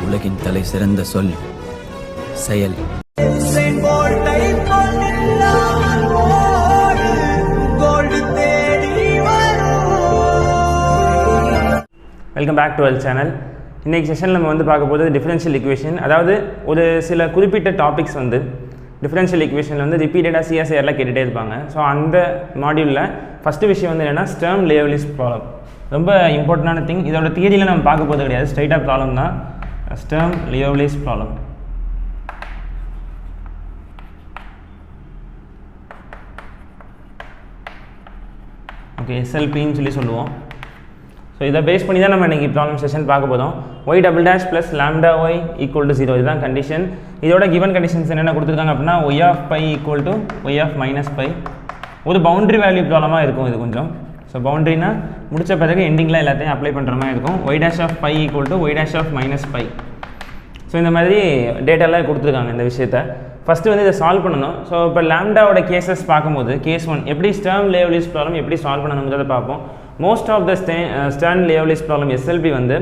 உலகின் தலை சிறந்த சொல் செயல். Welcome back to our channel. இன்றைக்கி செஷனில் நம்ம வந்து பார்க்க போகிறது டிஃபரன்ஷியல் ஈக்குவேஷன். அதாவது ஒரு சில குறிப்பிட்ட டாபிக்ஸ் வந்து டிஃபரன்ஷியல் ஈக்குவேஷனில் வந்து ரிப்பீட்டடாக சிஎஸ்ஐஆரில் கேட்டுகிட்டே இருப்பாங்க. ஸோ அந்த மாடியூலில் ஃபஸ்ட்டு விஷயம் வந்து என்னென்னா ஸ்டர்ம் லியோவ்லிஸ் ப்ராப்ளம். ரொம்ப இம்பார்ட்டண்டான திங். இதோட தியரியில் நம்ம பார்க்க போகிறது கிடையாது, ஸ்ட்ரைட்டாக ப்ராப்ளம் தான். Sturm Liouville problem. ஓகே, எஸ்எல்பின்னு சொல்லி சொல்லுவோம். ஸோ இதை பேஸ் பண்ணி தான் நம்ம இன்றைக்கி ப்ராப்ளம் செஷன் பார்க்க போதும். Y double dash plus lambda Y equal to 0 இதுதான் கண்டிஷன். இதோட கிவன் கண்டிஷன்ஸ் என்னென்ன கொடுத்துருக்காங்க அப்படின்னா Y of pi equal to Y of minus pi. ஒரு பவுண்டரி வேல்யூ ப்ராப்ளமாக இருக்கும் இது கொஞ்சம். ஸோ பவுண்டரினா முடித்த பிறகு எண்டிங்கில் எல்லாத்தையும் அப்ளை பண்ணுற மாதிரி இருக்கும். Y dash of pi equal to Y dash of minus pi. So இந்த மாதிரி டேட்டாலாம் கொடுத்துருக்காங்க இந்த விஷயத்தை. ஃபஸ்ட்டு வந்து இதை சால்வ் பண்ணணும். ஸோ இப்போ லாம்டாவோட கேசஸ் பார்க்கும்போது கேஸ் 1 எப்படி ஸ்டர்ம் லியோவ்லிஸ் ப்ராப்ளம் எப்படி சால்வ் பண்ணணுங்கிறத பார்ப்போம். Most of the Sturm Liouville problem SLP வந்து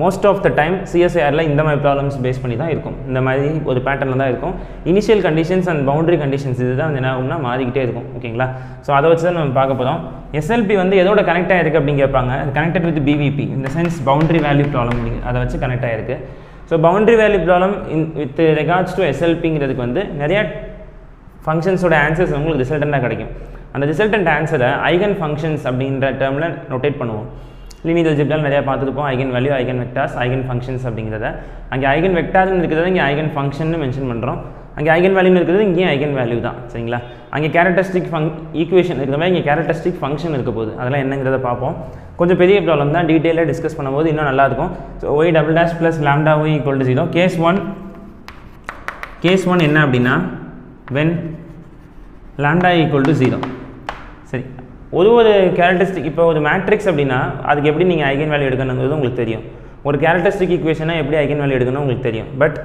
மோஸ்ட் ஆஃப் த டைம் சிஎஸ்ஐஆரில் இந்த மாதிரி ப்ராப்ளம்ஸ் பேஸ் பண்ணி தான் இருக்கும். இந்த மாதிரி ஒரு பேட்டர்னில் தான் இருக்கும். Initial conditions and boundary conditions இது தான் என்ன ஆகும்னா மாறிக்கிட்டே இருக்கும். ஓகேங்களா? ஸோ அதை வச்சு தான் நம்ம பார்க்க போகிறோம். எஸ்எல்பி வந்து எதோட கனெக்ட் ஆகிருக்கு அப்படின்னு கேட்பாங்க. கனெக்டட் வித் பிவிபி, இந்த சென்ஸ் பவுண்டரி வேல்யூ ப்ராப்ளம் அதை வச்சு கனெக்ட் ஆகிருக்கு. So boundary value problem with regards to எஸ்எல்பிங்கிறதுக்கு வந்து நிறையா ஃபங்க்ஷன்ஸோட ஆன்சர்ஸ் உங்களுக்கு ரிசல்டண்ட்டாக கிடைக்கும். அந்த ரிசல்டன்ட் ஆன்சரை ஐகன் ஃபங்க்ஷன்ஸ் அப்படின்ற டேர்மில் நோட்டேட் பண்ணுவோம். லீனியர் அல்ஜிப்ராவில் நிறையா பார்த்துருப்போம். Eigen value, eigen vectors, eigen functions அப்படிங்கிறத. அங்கே ஐகன் வெக்டார்னு இருக்கிறத இங்கே ஐகன் ஃபங்க்ஷன் மென்ஷன் பண்ணுறோம். அங்கே ஐகன் வேல்யூன்னு இருக்கிறது இங்கேயும் ஐகன் வேல்யூ தான். சரிங்களா? அங்கே கேரக்டரிஸ்டிக் ஈக்குவேஷன் இருக்கிற மாதிரி இங்கே கேரக்டரிஸ்டிக் ஃபங்க்ஷன் இருக்க போகுது. அதெல்லாம் என்னங்கிறத பார்ப்போம். கொஞ்சம் பெரிய ப்ராப்ளம் தான், டீட்டெயிலாக டிஸ்கஸ் பண்ணும்போது இன்னும் நல்லாயிருக்கும். So y double dash plus lambda Y equal to 0. Case one என்ன அப்படின்னா வென் லாம்டா ஈக்குவல் டு 0. சரி, ஒரு கேரக்டரிஸ்டிக் இப்போ ஒரு மேட்ரிக்ஸ் அப்படின்னா அதுக்கு எப்படி நீங்கள் ஐகன் வேல்யூ எடுக்கணுங்கிறது உங்களுக்கு தெரியும். ஒரு கேரக்டரிஸ்டிக் ஈக்குவேஷனாக எப்படி ஐகன் வேல்யூ எடுக்கணும் உங்களுக்கு தெரியும். பட்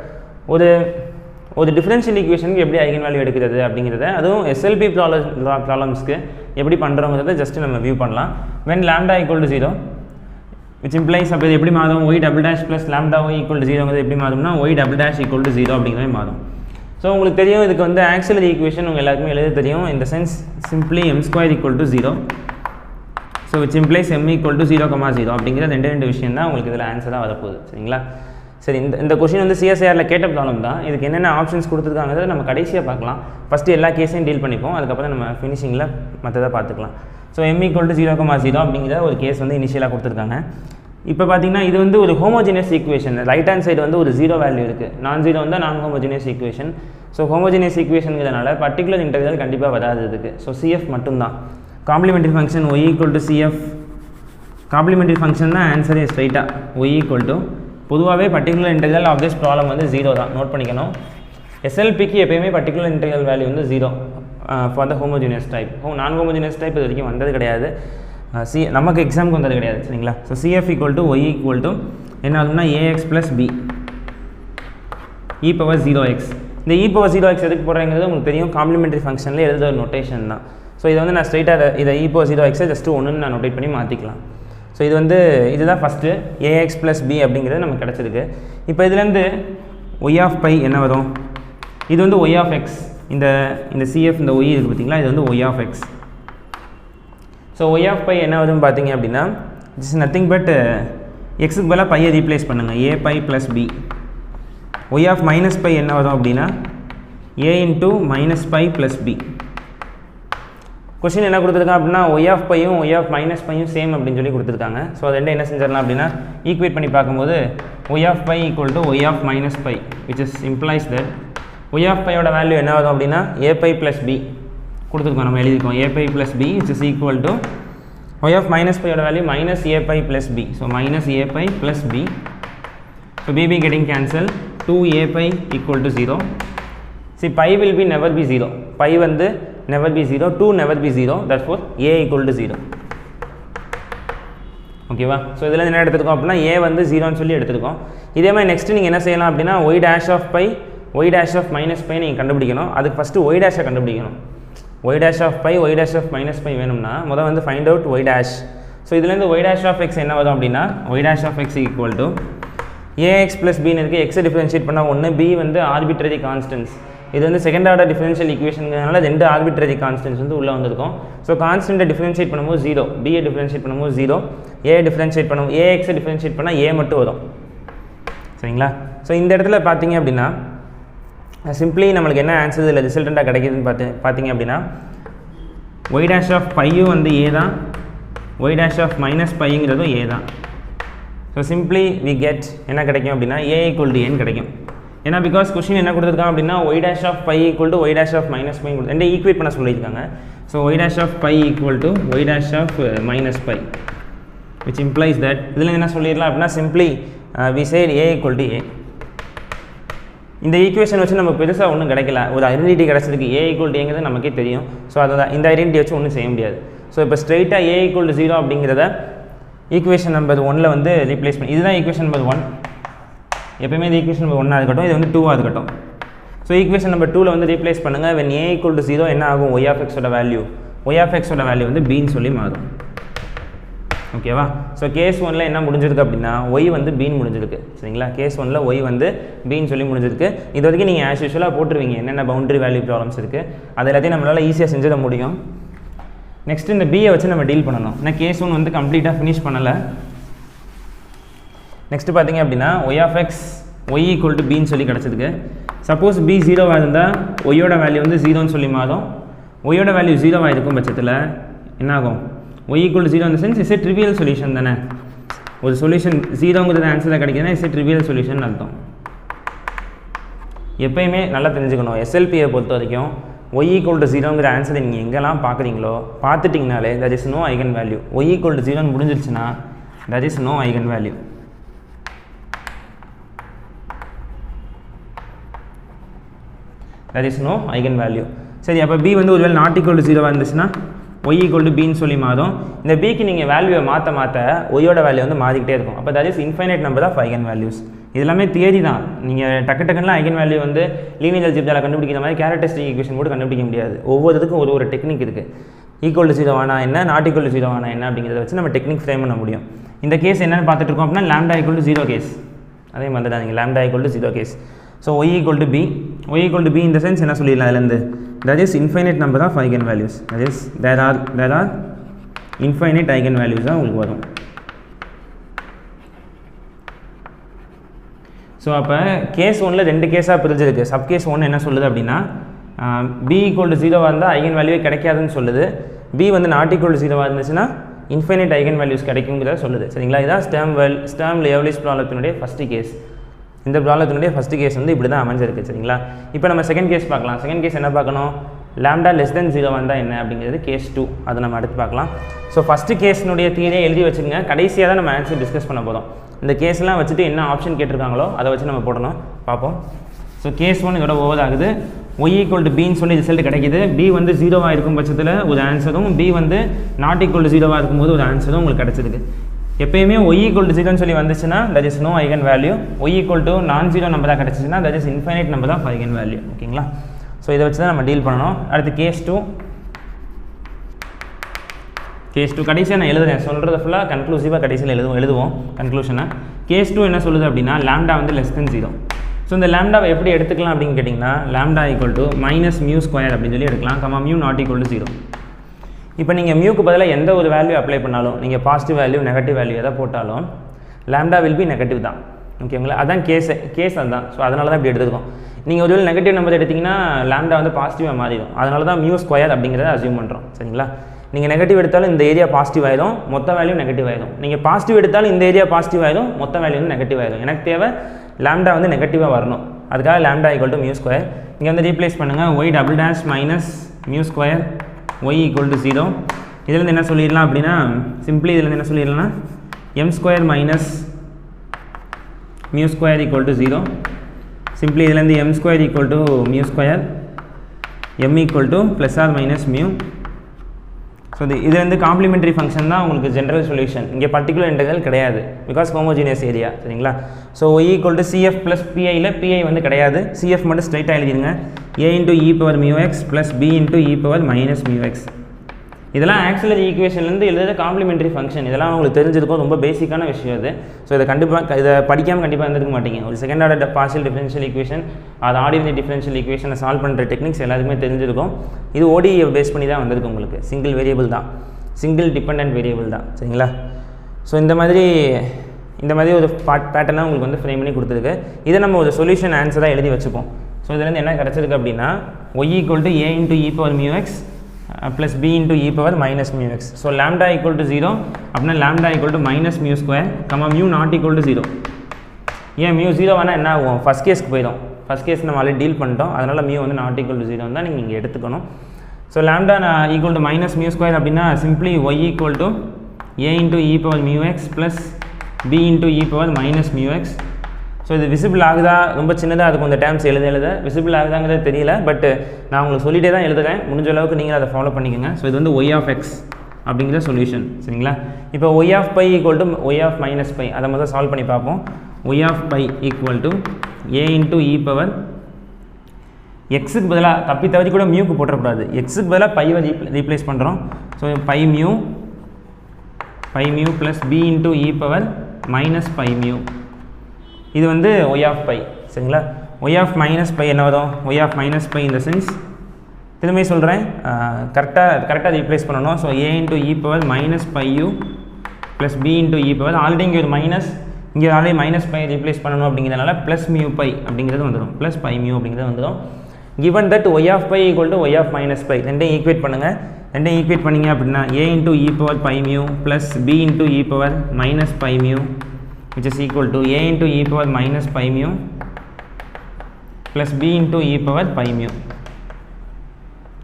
ஒரு டிஃபரன்ஷியல் ஈக்குவேஷனுக்கு எப்படி ஐகன் வேல்யூ எடுக்கிறது அப்படிங்கிறத, அதுவும் எஸ்எல்பி ப்ராப்ளம்ஸ்க்கு எப்படி பண்ணுறோங்கிறத ஜஸ்ட் நம்ம வியூ பண்ணலாம். When lambda equal to 0 which implies அப்போ இது எப்படி மாறும்? Y double dash plus lambda Y equal to 0ங்கிறது எப்படி மாறும்னா Y double dash equal to 0 அப்படிங்கிறதே மாறும். ஸோ உங்களுக்கு தெரியும் இதுக்கு வந்து ஆக்சிலரி ஈக்குவேஷன் உங்கள் எல்லாருக்குமே எழுத தெரியும். இந்த sense simply m² equal to 0. So which implies m equal to 0,0 அப்படிங்கிற ரெண்டு விஷயம் தான் உங்களுக்கு இதில் ஆன்சராக வரப்போகுது. சரிங்களா? சரி, இந்த கொஷின் வந்து சிஎஸ்ஐஆரில் கேட்ட ப்ராப்ளம் தான். இதுக்கு என்னென்ன ஆப்ஷன்ஸ் கொடுத்துருக்காங்கிறத நம்ம கடைசியாக பார்க்கலாம். ஃபஸ்ட்டு எல்லா கேஸையும் டீல் பண்ணிப்போம், அதுக்கப்புறம் நம்ம ஃபினிஷிங்கில் மற்றதை பார்த்துக்கலாம். ஸோ m ஈக்குவல் டு 0,0 அப்படிங்கிற ஒரு கேஸ் வந்து இனிஷியலாக கொடுத்துருக்காங்க. இப்போ பார்த்தீங்கன்னா இது வந்து ஒரு homogeneous equation. Right hand side வந்து ஒரு 0 வேல்யூ இருக்குது. நான்-0 வந்து non homogeneous equation. So homogeneous ஈக்குவேஷனுங்கிறதுனால பர்டிகுலர் இன்டெக்ரல் கண்டிப்பாக வராது இதுக்கு. ஸோ சிஎஃப் மட்டும்தான். Complementary function Y equal to CF. Complementary function தான் ஆன்சரே ஸ்ட்ரைட்டாக. ஒய் ஈக்குவல் டு பொதுவாகவே particular integral of this problem வந்து 0 தான். நோட் பண்ணிக்கணும். எஸ்எல்பிக்கு எப்போயுமே பர்டிகுலர் இன்டெக்ரல் வேல்யூ வந்து 0 for the homogeneous type. Non homogeneous type இது வரைக்கும் வந்தது கிடையாது. நமக்கு எக்ஸாமுக்கு வந்தது கிடையாது. சரிங்களா? So CF equal to y equal to என்ன ஆகுதுன்னா ax plus b e power 0x. இந்த இ பவர் 0x எதுக்கு போடுறேங்கிறது உங்களுக்கு தெரியும். காம்ப்ளிமெண்டரி ஃபங்க்ஷனில் எழுதுகிற ஒரு நோட்டேஷன் தான். ஸோ இதை வந்து நான் ஸ்ட்ரைட்டாக இதை இ பவர் 0x ஜஸ்ட் 1ன்னு நான் நோட்டேட் பண்ணி மாற்றிக்கலாம். ஸோ இதுதான் ஃபஸ்ட்டு ஏஎக்ஸ் ப்ளஸ் பி அப்படிங்கிறது நமக்கு கிடச்சிருக்கு. இப்போ இதுலேருந்து ஒய் ஆஃப் பை என்ன வரும்? இது வந்து ஒய் ஆஃப் எக்ஸ். இந்த சிஎஃப் இந்த ஒய் இருக்குது பார்த்தீங்களா, இது வந்து y of x. So y of pi என்ன வருதுன்னு பார்த்தீங்க அப்படின்னா இட்ஸ் நத்திங் பட் எக்ஸுக்கு பதிலாக பையை ரீப்ளேஸ் பண்ணுங்கள், A pi plus B. Y of minus pi என்ன வரும் அப்படின்னா A into minus pi plus B. Question என்ன கொடுத்துருக்காங்க அப்படின்னா ஒய் ஆஃப் பையும் ஒய் ஆஃப் மைனஸ் பையும் சேம் அப்படின்னு சொல்லி கொடுத்துருக்காங்க. ஸோ அது ரெண்டு என்ன செஞ்சிடலாம் அப்படின்னா ஈக்குவேட் பண்ணி பார்க்கும்போது Y of pi equal to Y of minus pi which is implies that Y of பையோட வேல்யூ என்ன வரும் அப்படின்னா ஏ பை ப்ளஸ் பி கொடுத்துருக்கோம். நம்ம எழுதிருக்கோம் A pi plus B which is equal to Y of minus பையோட value minus A pi plus B. So minus A pi plus B. So B getting cancel. 2a pi equal to 0. See, pi will be never be 0. Pi வந்து never be 0, 2 never be 0. Therefore a equal to 0. ஓகேவா? So இதில் என்ன எடுத்துருக்கோம் அப்படின்னா a வந்து 0ன்னு சொல்லி எடுத்துருக்கோம். இதே மாதிரி நெக்ஸ்ட்டு நீங்கள் என்ன செய்யலாம் அப்படின்னா y dash of pi, y dash of minus pi நீங்கள் கண்டுபிடிக்கணும். அதுக்கு ஃபஸ்ட்டு y dash கண்டுபிடிக்கணும். y dash of pi, y dash of minus pi வேணும்னா முதல் வந்து find out y dash. So இதுலேருந்து y dash of x என்ன வரும் அப்படின்னா y dash of x equal to A X plus பின்னு இருக்குது, எக்ஸை டிஃபரன்ஷியேட் பண்ணால் ஒன்று, பி வந்து ஆர்பிட்ரரி கான்ஸ்டன்ஸ். இது வந்து செகண்ட் ஆர்டர் டிஃபரன்ஷியல் ஈக்குவேஷனுங்கிறதுனால 2 ஆர்பிட்ரரி கான்ஸ்டன்ஸ் வந்து உள்ளே வந்திருக்கும். ஸோ கான்ஸ்டன்ட்டை டிஃபரன்ஷியேட் பண்ணும்போது 0, பியை டிஃபரன்ஷியேட் பண்ணும்போது 0, ஏ டிஃபரன்ஷியேட் பண்ணும்போது ஏஎக்ஸை டிஃபரன்ஷியேட் பண்ணால் ஏ மட்டும் வரும். சரிங்களா? ஸோ இந்த இடத்துல பார்த்தீங்க அப்படின்னா சிம்பிளி நம்மளுக்கு என்ன ஆன்சர் இதில் ரிசல்ட்டண்ட்டாக கிடைக்குதுன்னு பார்த்தீங்க அப்படின்னா ஒய் டேஷ் ஆஃப் பையும் வந்து ஏ தான், ஒய் டேஷ் ஆஃப் மைனஸ் பைங்கிறதும் ஏ தான். ஸோ சிம்பிளி வி கெட் என்ன கிடைக்கும் அப்படின்னா ஏ ஈக்குவல் டு ஏன்னு கிடைக்கும். ஏன்னா பிகாஸ் கொஸ்டின் என்ன கொடுத்துருக்காங்க அப்படின்னா Y dash of pi equal to Y dash of minus pi ரெண்டு ஈக்குவேட் பண்ண சொல்லியிருக்காங்க. So Y dash of pi equal to Y dash of minus pi which implies that இதில் என்ன சொல்லிடலாம் அப்படின்னா simply we side A equal to A. இந்த equation வச்சு நம்ம பெருசாக ஒன்றும் கிடைக்கல, ஒரு ஐடென்டிட்டி கிடச்சிருக்கு ஏ ஈக்குவல் டு ஏங்கிறது நமக்கே தெரியும். ஸோ அதை இந்த ஐடென்டிட்டி வச்சு ஒன்றும் செய்ய முடியாது. ஸோ இப்போ ஸ்ட்ரெயிட்டாக ஏ ஈக்குவல் டு 0 அப்படிங்கிறத ஈக்குவேஷன் நம்பர் 1ல் வந்து ரீப்ளேஸ் பண்ணி, இதுதான் ஈக்குவேஷன் நம்பர் 1. எப்பயுமே இது ஈக்குவேஷன் நம்பர் 1 இருக்கட்டும், இது வந்து 2 இருக்கட்டும். ஸோ ஈக்குவேஷன் நம்பர் 2ல் வந்து ரீப்ளேஸ் பண்ணுங்கள். when a ஈக்குவல் டு 0 என்ன ஆகும், ஒய் ஆஃப் எக்ஸோட வேல்யூ, ஒய் ஆஃப் எக்ஸோட வேல்யூ வந்து பின்னு சொல்லி மாறும். ஓகேவா? ஸோ கேஸ் 1ல் என்ன முடிஞ்சிருக்கு அப்படின்னா ஒய் வந்து பின்னு முடிஞ்சிருக்கு. சரிங்களா? கேஸ் 1ல் ஒய் வந்து பின்னு சொல்லி முடிஞ்சிருக்கு. இது வரைக்கும் நீங்கள் ஆஸ் யூஷுவலாக போட்டுருவீங்க என்னென்ன பவுண்டரி வேல்யூ ப்ராப்ளம்ஸ் இருக்குது, அது எல்லாத்தையும் நம்மளால் ஈஸியாக செஞ்சிட முடியும். நெக்ஸ்ட் இந்த பியை வச்சு நம்ம டீல் பண்ணணும். ஏன்னா கேஸ் 1 வந்து கம்ப்ளீட்டாக ஃபினிஷ் பண்ணலை. நெக்ஸ்ட்டு பார்த்தீங்க அப்படின்னா Y of X Y equal to பின்னு சொல்லி கிடச்சிருக்கு. சப்போஸ் பி 0வாக இருந்தால் ஒய்யோட வேல்யூ வந்து 0ன்னு சொல்லி மாறும். ஒய்யோட வேல்யூ 0வாக இருக்கும் பட்சத்தில் என்ன ஆகும், ஒய் ஈக்குவல் டு 0 இந்த sense is a trivial solution தானே. ஒரு சொல்யூஷன் 0ங்கிறது ஆன்சராக கிடைக்குதுன்னா இஸ் எ ட்ரிவியல் சொல்யூஷன் அர்த்தம். எப்பயுமே நல்லா தெரிஞ்சுக்கணும், எஸ்எல்பியை பொறுத்த வரைக்கும் ஒய் ஈக்குவல் டு 0ங்கிற ஆன்சரை நீங்கள் எங்கெல்லாம் பார்க்குறீங்களோ பார்த்துட்டிங்கனாலே that is no eigen value. Y equal to 0ன்னு முடிஞ்சிருச்சுன்னா that is no eigen value. That is no eigen value. சரி, அப்போ பி வந்து ஒருவேளை நாட் ஈக்குவல் டு 0வாக இருந்துச்சுன்னா ஒய் ஈக்குவல் டு பின்னு சொல்லி மாறும். இந்த பிக்கு நீங்கள் வேல்யூவை மாற்ற ஒய்யோட வேல்யூ வந்து மாறிக்கிட்டே இருக்கும். அப்போ that is infinite number of eigen values. இது எல்லாமே தியரி தான். நீங்கள் டக்குலாம் ஐகன் வேல்யூ வந்து லீனியர் அல்ஜிப்ரால கண்டுபிடிக்கிற மாதிரி கேரக்டரிஸ்டிக் ஈக்குவேஷன் போட்டு கண்டுபிடிக்க முடியாது. ஒவ்வொருத்துக்கும் ஒரு டெக்னிக் இருக்குது. ஈக்குவல் டு 0 ஆனா என்ன, நாட் ஈக்குவல் டு 0 ஆனா என்ன அப்படிங்கிறத வச்சு நம்ம டெக்னிக் ஃப்ரேம் பண்ண முடியும். இந்த கேஸ் என்னென்னு பார்த்துட்டு இருக்கோம் அப்படின்னா லாம்டா ஈக்குவல் டு 0 கேஸ். அதே மாதிரி தான் நீங்கள் lambda equal to 0 case. So y equal to B, y equal to B இந்த சென்ஸ் என்ன சொல்லிடலாம் அதுலேருந்து, that is infinite number of eigenvalues. That is there are infinite eigenvalues தான் உங்களுக்கு வரும். ஸோ அப்போ கேஸ் 1ல் 2 கேஸாக பிரிஞ்சிருக்கு. சப் கேஸ் 1 என்ன சொல்லுது அப்படின்னா பி ஈக்குவல் டு 0வாக இருந்தால் ஐகன் வேல்யூவே கிடைக்காதுன்னு சொல்லுது. பி வந்து நாட் ஈக்குவல் டு 0வாக இருந்துச்சுன்னா இன்ஃபைனைட் ஐகன் வேல்யூஸ் கிடைக்குங்கிறத சொல்லுது. சரிங்களா? இதான் ஸ்டர்ம் லியோவ்லிஸ் ப்ராப்ளத்தினுடைய ஃபஸ்ட்டு கேஸ். இந்த ப்ராப்ளத்தினுடைய ஃபஸ்ட்டு கேஸ் வந்து இப்படி தான் அமைஞ்சிருக்கு. சரிங்களா? இப்போ நம்ம செகண்ட் கேஸ் பார்க்கலாம். செகண்ட் கேஸ் என்ன பார்க்கணும், லாம்டா லெஸ் தென் 0 வந்தால் என்ன அப்படிங்கிறது கேஸ் 2. அதை நம்ம அடுத்து பார்க்கலாம். ஸோ ஃபஸ்ட்டு கேஸினுடைய தியரியை எழுதி வச்சுக்கோங்க. கடைசியாக தான் நம்ம ஆன்சர் டிஸ்கஸ் பண்ண போகிறோம். இந்த கேஸ்லாம் வச்சுட்டு என்ன ஆப்ஷன் கேட்டிருக்காங்களோ அதை வச்சு நம்ம போடணும், பார்ப்போம். ஸோ கேஸ் 1 இதோட ஓவர் ஆகுது. ஒய் ஈக்குவல் டு பின்னு சொல்லி ரிசல்ட் கிடைக்கிது. பி வந்து 0வாக இருக்கும் பட்சத்தில் ஒரு ஆன்சரும், பி வந்து நாட் ஈக்குவல் டு 0வாக இருக்கும்போது ஒரு ஆன்சரும் உங்களுக்கு கிடச்சிருக்கு. எப்பயுமே ஒய் ஈக்குவல் டு 0ன்னு சொல்லி வந்துச்சுன்னா that is no eigen value. Y equal to non 0 நம்பராக கிடச்சிச்சுன்னா that is infinite number of eigen value. ஓகேங்களா? ஸோ இதை வச்சு தான் நம்ம டீல் பண்ணணும். அடுத்து கேஸ் 2. கேஸ் 2 கடைசியாக நான் எழுதுறேன், சொல்கிறது ஃபுல்லாக கன்க்ளூசிவாக கடைசியில் எழுதுவோம் கன்க்ளூஷனை. கேஸ் 2 என்ன சொல்லுது அப்படின்னா லாம்டா வந்து லெஸ் தென் 0. ஸோ இந்த லாம்டாவை எப்படி எடுத்துக்கலாம் அப்படின்னு கேட்டிங்கன்னா lambda equal to minus mu square அப்படின்னு சொல்லி எடுக்கலாம். Comma mu not equal to 0. இப்போ நீங்கள் மியூக்கு பதிலாக எந்த ஒரு வேல்யூ அப்ளை பண்ணாலும், நீங்கள் பாசிட்டிவ் வேல்யூ நெகட்டிவ் வேல்யூ எதை போட்டாலும் லாம்டா வில் பி நெகட்டிவ் தான். ஓகேங்களா? அதான் கேஸ் அதுதான். ஸோ அதனால தான் இப்படி எடுத்துருக்கோம். நீங்கள் ஒருவேளை நெகட்டிவ் நம்பர் எடுத்திங்கன்னா லாம்டா வந்து பாசிட்டிவாக மாறிடும். அதனால தான் மியூ ஸ்கொயர் அப்படிங்கிறத அசியூம் பண்ணுறோம். சரிங்களா? நீங்கள் நெகட்டிவ் எடுத்தாலும் இந்த ஏரியா பாசிட்டிவ் ஆகிடும், மொத்த வேல்யூ நெகட்டிவ் ஆகிடும். நீங்கள் பாசிட்டிவ் எடுத்தாலும் இந்த ஏரியா பாசிட்டிவ் ஆகிடும், மொத்த வேல்யூ வந்து நெகட்டிவ் ஆகிடும். எனக்கு தேவை லாம்டா வந்து நெகட்டிவாக வரணும். அதுக்காக lambda equal to mu square. இங்கே வந்து ரீப்ளேஸ் பண்ணுங்கள். Y double dash minus mu square Y equal to 0. இதுலேருந்து என்ன சொல்லிடலாம் அப்படின்னா சிம்பிளி இதுலேருந்து என்ன சொல்லிடலாம்னா M square minus mu square equal to 0. Simply இதுலேருந்து M square equal to mu square, M equal to plus or minus mu. So இது வந்து காம்ப்ளிமெண்ட்ரி ஃபங்க்ஷன் தான் உங்களுக்கு ஜென்ரல் சொல்யூஷன். இங்கே பர்டிகுலர் இன்டெக்ரல் கிடையாது, பிகாஸ் ஹோமோஜினியஸ் ஏரியா. சரிங்களா? So y equal to CF plus பிஐயில் PI வந்து கிடையாது, சிஎஃப் மட்டும் ஸ்ட்ரைட்டாக எழுதிடுங்க. A into e power mu x plus b into e power minus mu x. இதெல்லாம் ஆக்சிலரி ஈக்குவேஷன்லேருந்து எழுதுற காம்ப்ளிமெண்ட்ரி ஃபங்க்ஷன். இதெல்லாம் உங்களுக்கு தெரிஞ்சிருக்கும், ரொம்ப பேசிக்கான விஷயம் அது. ஸோ இதை கண்டிப்பாக இதை படிக்காமல் கண்டிப்பாக இருந்துக்க மாட்டீங்க. ஒரு second order partial differential equation, அது ஆர்டினரி டிஃபரன்ஷியல் ஈக்குவேஷனை சால்வ் பண்ணுற டெக்னிக்ஸ் எல்லாருக்குமே தெரிஞ்சிருக்கும். இது ஓடியை பேஸ் பண்ணி தான் வந்திருக்கு உங்களுக்கு. சிங்கிள் வேரியபிள் தான், சிங்கிள் டிபெண்டன்ட் வேரியபிள் தான், சரிங்களா? ஸோ இந்த மாதிரி ஒரு பேட்டர்னாக உங்களுக்கு வந்து ஃப்ரேம் பண்ணி கொடுத்துருக்கு. இதை நம்ம ஒரு சொல்யூஷன் ஆன்சராக எழுதி வச்சுப்போம். ஸோ இதுலேருந்து என்ன கிடச்சிருக்கு அப்படின்னா y = a × e power μx + b × e power minus μx. So λ = 0 அப்படின்னா λ = -μ², μ ≠ 0. ஏன் μ 0 வேணால் என்ன ஆகும்? ஃபஸ்ட் கேஸ்க்கு போயிடும். ஃபஸ்ட் கேஸ் நம்ம ஆல்ரெடி டீல் பண்ணிட்டோம், அதனால் μ வந்து ≠ 0 தான் நீங்கள் இங்கே எடுத்துக்கணும். ஸோ λ = -μ² அப்படின்னா simply y = a × e power μx + b × e power minus μx. So இது விசிபிள் ஆகுதா, ரொம்ப சின்னதாக இருக்கும் இந்த டேர்ம்ஸ் எழுத விசிபிள் ஆகுதாங்கிறது தெரியல. பட் நான் உங்களுக்கு சொல்லிகிட்டே தான் எழுதுகிறேன், முடிஞ்ச அளவுக்கு நீங்கள் அதை ஃபாலோ பண்ணிக்கோங்க. ஸோ இது வந்து y(x) அப்படிங்கிற சொல்யூஷன், சரிங்களா? இப்போ y(π) = y(-π), அதை முதல்ல சால்வ் பண்ணி பார்ப்போம். y(π) = a × e power எக்ஸுக்கு பதிலாக தப்பி தவறி கூட மியூக்கு போட்டக்கூடாது. எக்ஸுக்கு பதிலாக பைவை ரீப்ளேஸ் பண்ணுறோம். So π μ + b × e power minus π μ. இது வந்து y(π), சரிங்களா? y(-π) என்ன வரும்? y(-π) இந்த சென்ஸ் திரும்பி சொல்கிறேன், கரெக்டாக ரீப்ளேஸ் பண்ணணும். So a × e power -πu + b × e power, already இங்கே ஒரு மைனஸ், இங்கே ஆல்ரெடி -π ரீப்ளேஸ் பண்ணணும் அப்படிங்கிறதுனால +μπ அப்படிங்கிறது வந்துடும், +πμ அப்படிங்கிறது வந்துடும். given that y(π) = y(-π), ரெண்டையும் ஈக்குவேட் பண்ணுங்கள். ரெண்டையும் ஈக்குவேட் பண்ணிங்க அப்படின்னா a × e power πμ + b × e power -πμ which is equal to a × e power -πμ + b × e power πμ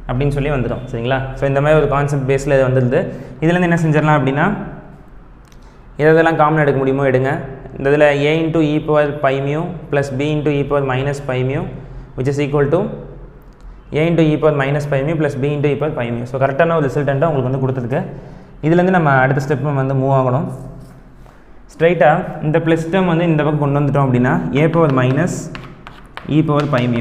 அப்படின்னு சொல்லி வந்துடும், சரிங்களா? ஸோ இந்த மாதிரி ஒரு கான்செப்ட் பேஸில் இது வந்துடுது. இதுலேருந்து என்ன செஞ்சிடலாம் அப்படின்னா இதெல்லாம் காமன் எடுக்க முடியுமோ எடுங்க. இந்த இதில் a × e power πμ + b × e power -πμ which is equal to a × e power -πμ + b × e power πμ. So கரெக்டான ஒரு ரிசல்ட்டண்ட்டாக உங்களுக்கு வந்து கொடுத்துருக்கு. இதுலேருந்து நம்ம அடுத்த ஸ்டெப் வந்து மூவ் ஆகணும். ஸ்ட்ரைட்டாக இந்த ப்ளஸ் டேர்ம் வந்து இந்த பக்கம் கொண்டு வந்துட்டோம் அப்படின்னா a power - e power πμ.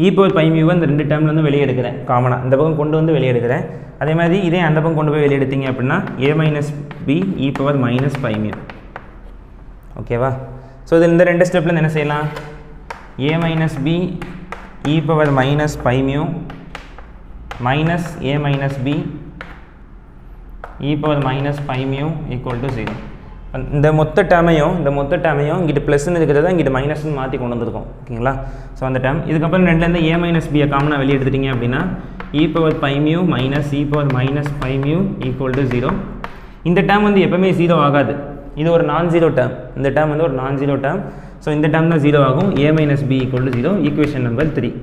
e power πμ இந்த ரெண்டு டேர்மில் வந்து வெளியே எடுக்கிறேன், காமனாக இந்த பக்கம் கொண்டு வந்து வெளியே எடுக்கிறேன். அதே மாதிரி இதே அந்த பக்கம் கொண்டு போய் வெளியே எடுத்தீங்க அப்படின்னா a - b e power -πμ. ஓகேவா? ஸோ இது இந்த ரெண்டு ஸ்டெப்பில் என்ன செய்யலாம்? a - b e power -πμ minus a - b e power -πμ = 0. இந்த மொத்த டேமையும் இங்கிட்ட ப்ளஸ்ன்னு இருக்கிறத இங்கிட்ட மைனஸ்ன்னு மாற்றி கொண்டு வந்திருக்கோம், ஓகேங்களா? ஸோ அந்த டேம் இதுக்கப்புறம் ரெண்டுலேருந்து a - b காமனாக வெளியே எடுத்துட்டீங்க அப்படின்னா e power πμ minus e power -πμ = 0. இந்த டேம் வந்து எப்பவுமே 0 ஆகாது, இது ஒரு நான் ஜீரோ டேம். இந்த டேம் வந்து ஒரு நான் ஜீரோ டேம். ஸோ இந்த டேம் தான் 0 ஆகும். a - b = 0. Equation number 3.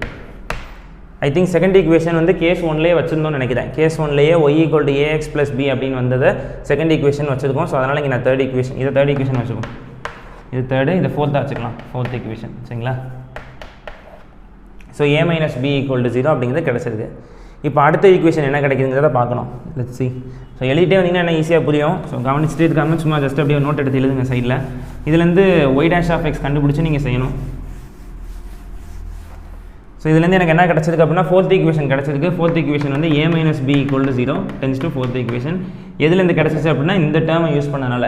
I think second equation வந்து கேஸ் 1லேயே வச்சுருந்தோம்னு நினைக்கிறேன். கேஸ் 1லேயே y = ax + b அப்படின்னு வந்ததை செகண்ட் ஈக்குவேஷன் வச்சுருக்கோம். ஸோ அதனால் இங்கே நான் தேர்ட் ஈக்குவேஷன், இதை தேர்ட் ஈக்குவேஷன் வச்சுக்கோம். இது தேர்டு, இது ஃபோர்த்தாக வச்சுக்கலாம், ஃபோர்த் ஈக்குவேஷன், சரிங்களா? ஸோ a - b = 0 அப்படிங்கிறது கிடச்சிருக்கு. இப்போ அடுத்த ஈக்குவேஷன் என்ன கிடைக்குதுங்கிறத பார்க்கணும். Let's see. ஸோ எழுதிட்டே வந்தீங்கன்னா என்ன ஈஸியாக புரியும். ஸோ கவனிச்சுட்டே இருக்காமல் சும்மா ஜஸ்ட் அப்படியே நோட் எடுத்து எழுதுங்க சைடில். இதுலேருந்து y'(x) கண்டுபிடிச்சி நீங்கள் செய்யணும். ஸோ இதுலேருந்து எனக்கு என்ன கிடச்சிருக்கு அப்படின்னா ஃபோர்த் ஈக்குவேஷன் கிடச்சிருக்கு. ஃபோர்த் ஈக்குவேஷன் வந்து a - b = 0 tends to fourth equation. எதுலேருந்து கிடச்சிச்சு அப்படின்னா இந்த டேர்மை யூஸ் பண்ணனால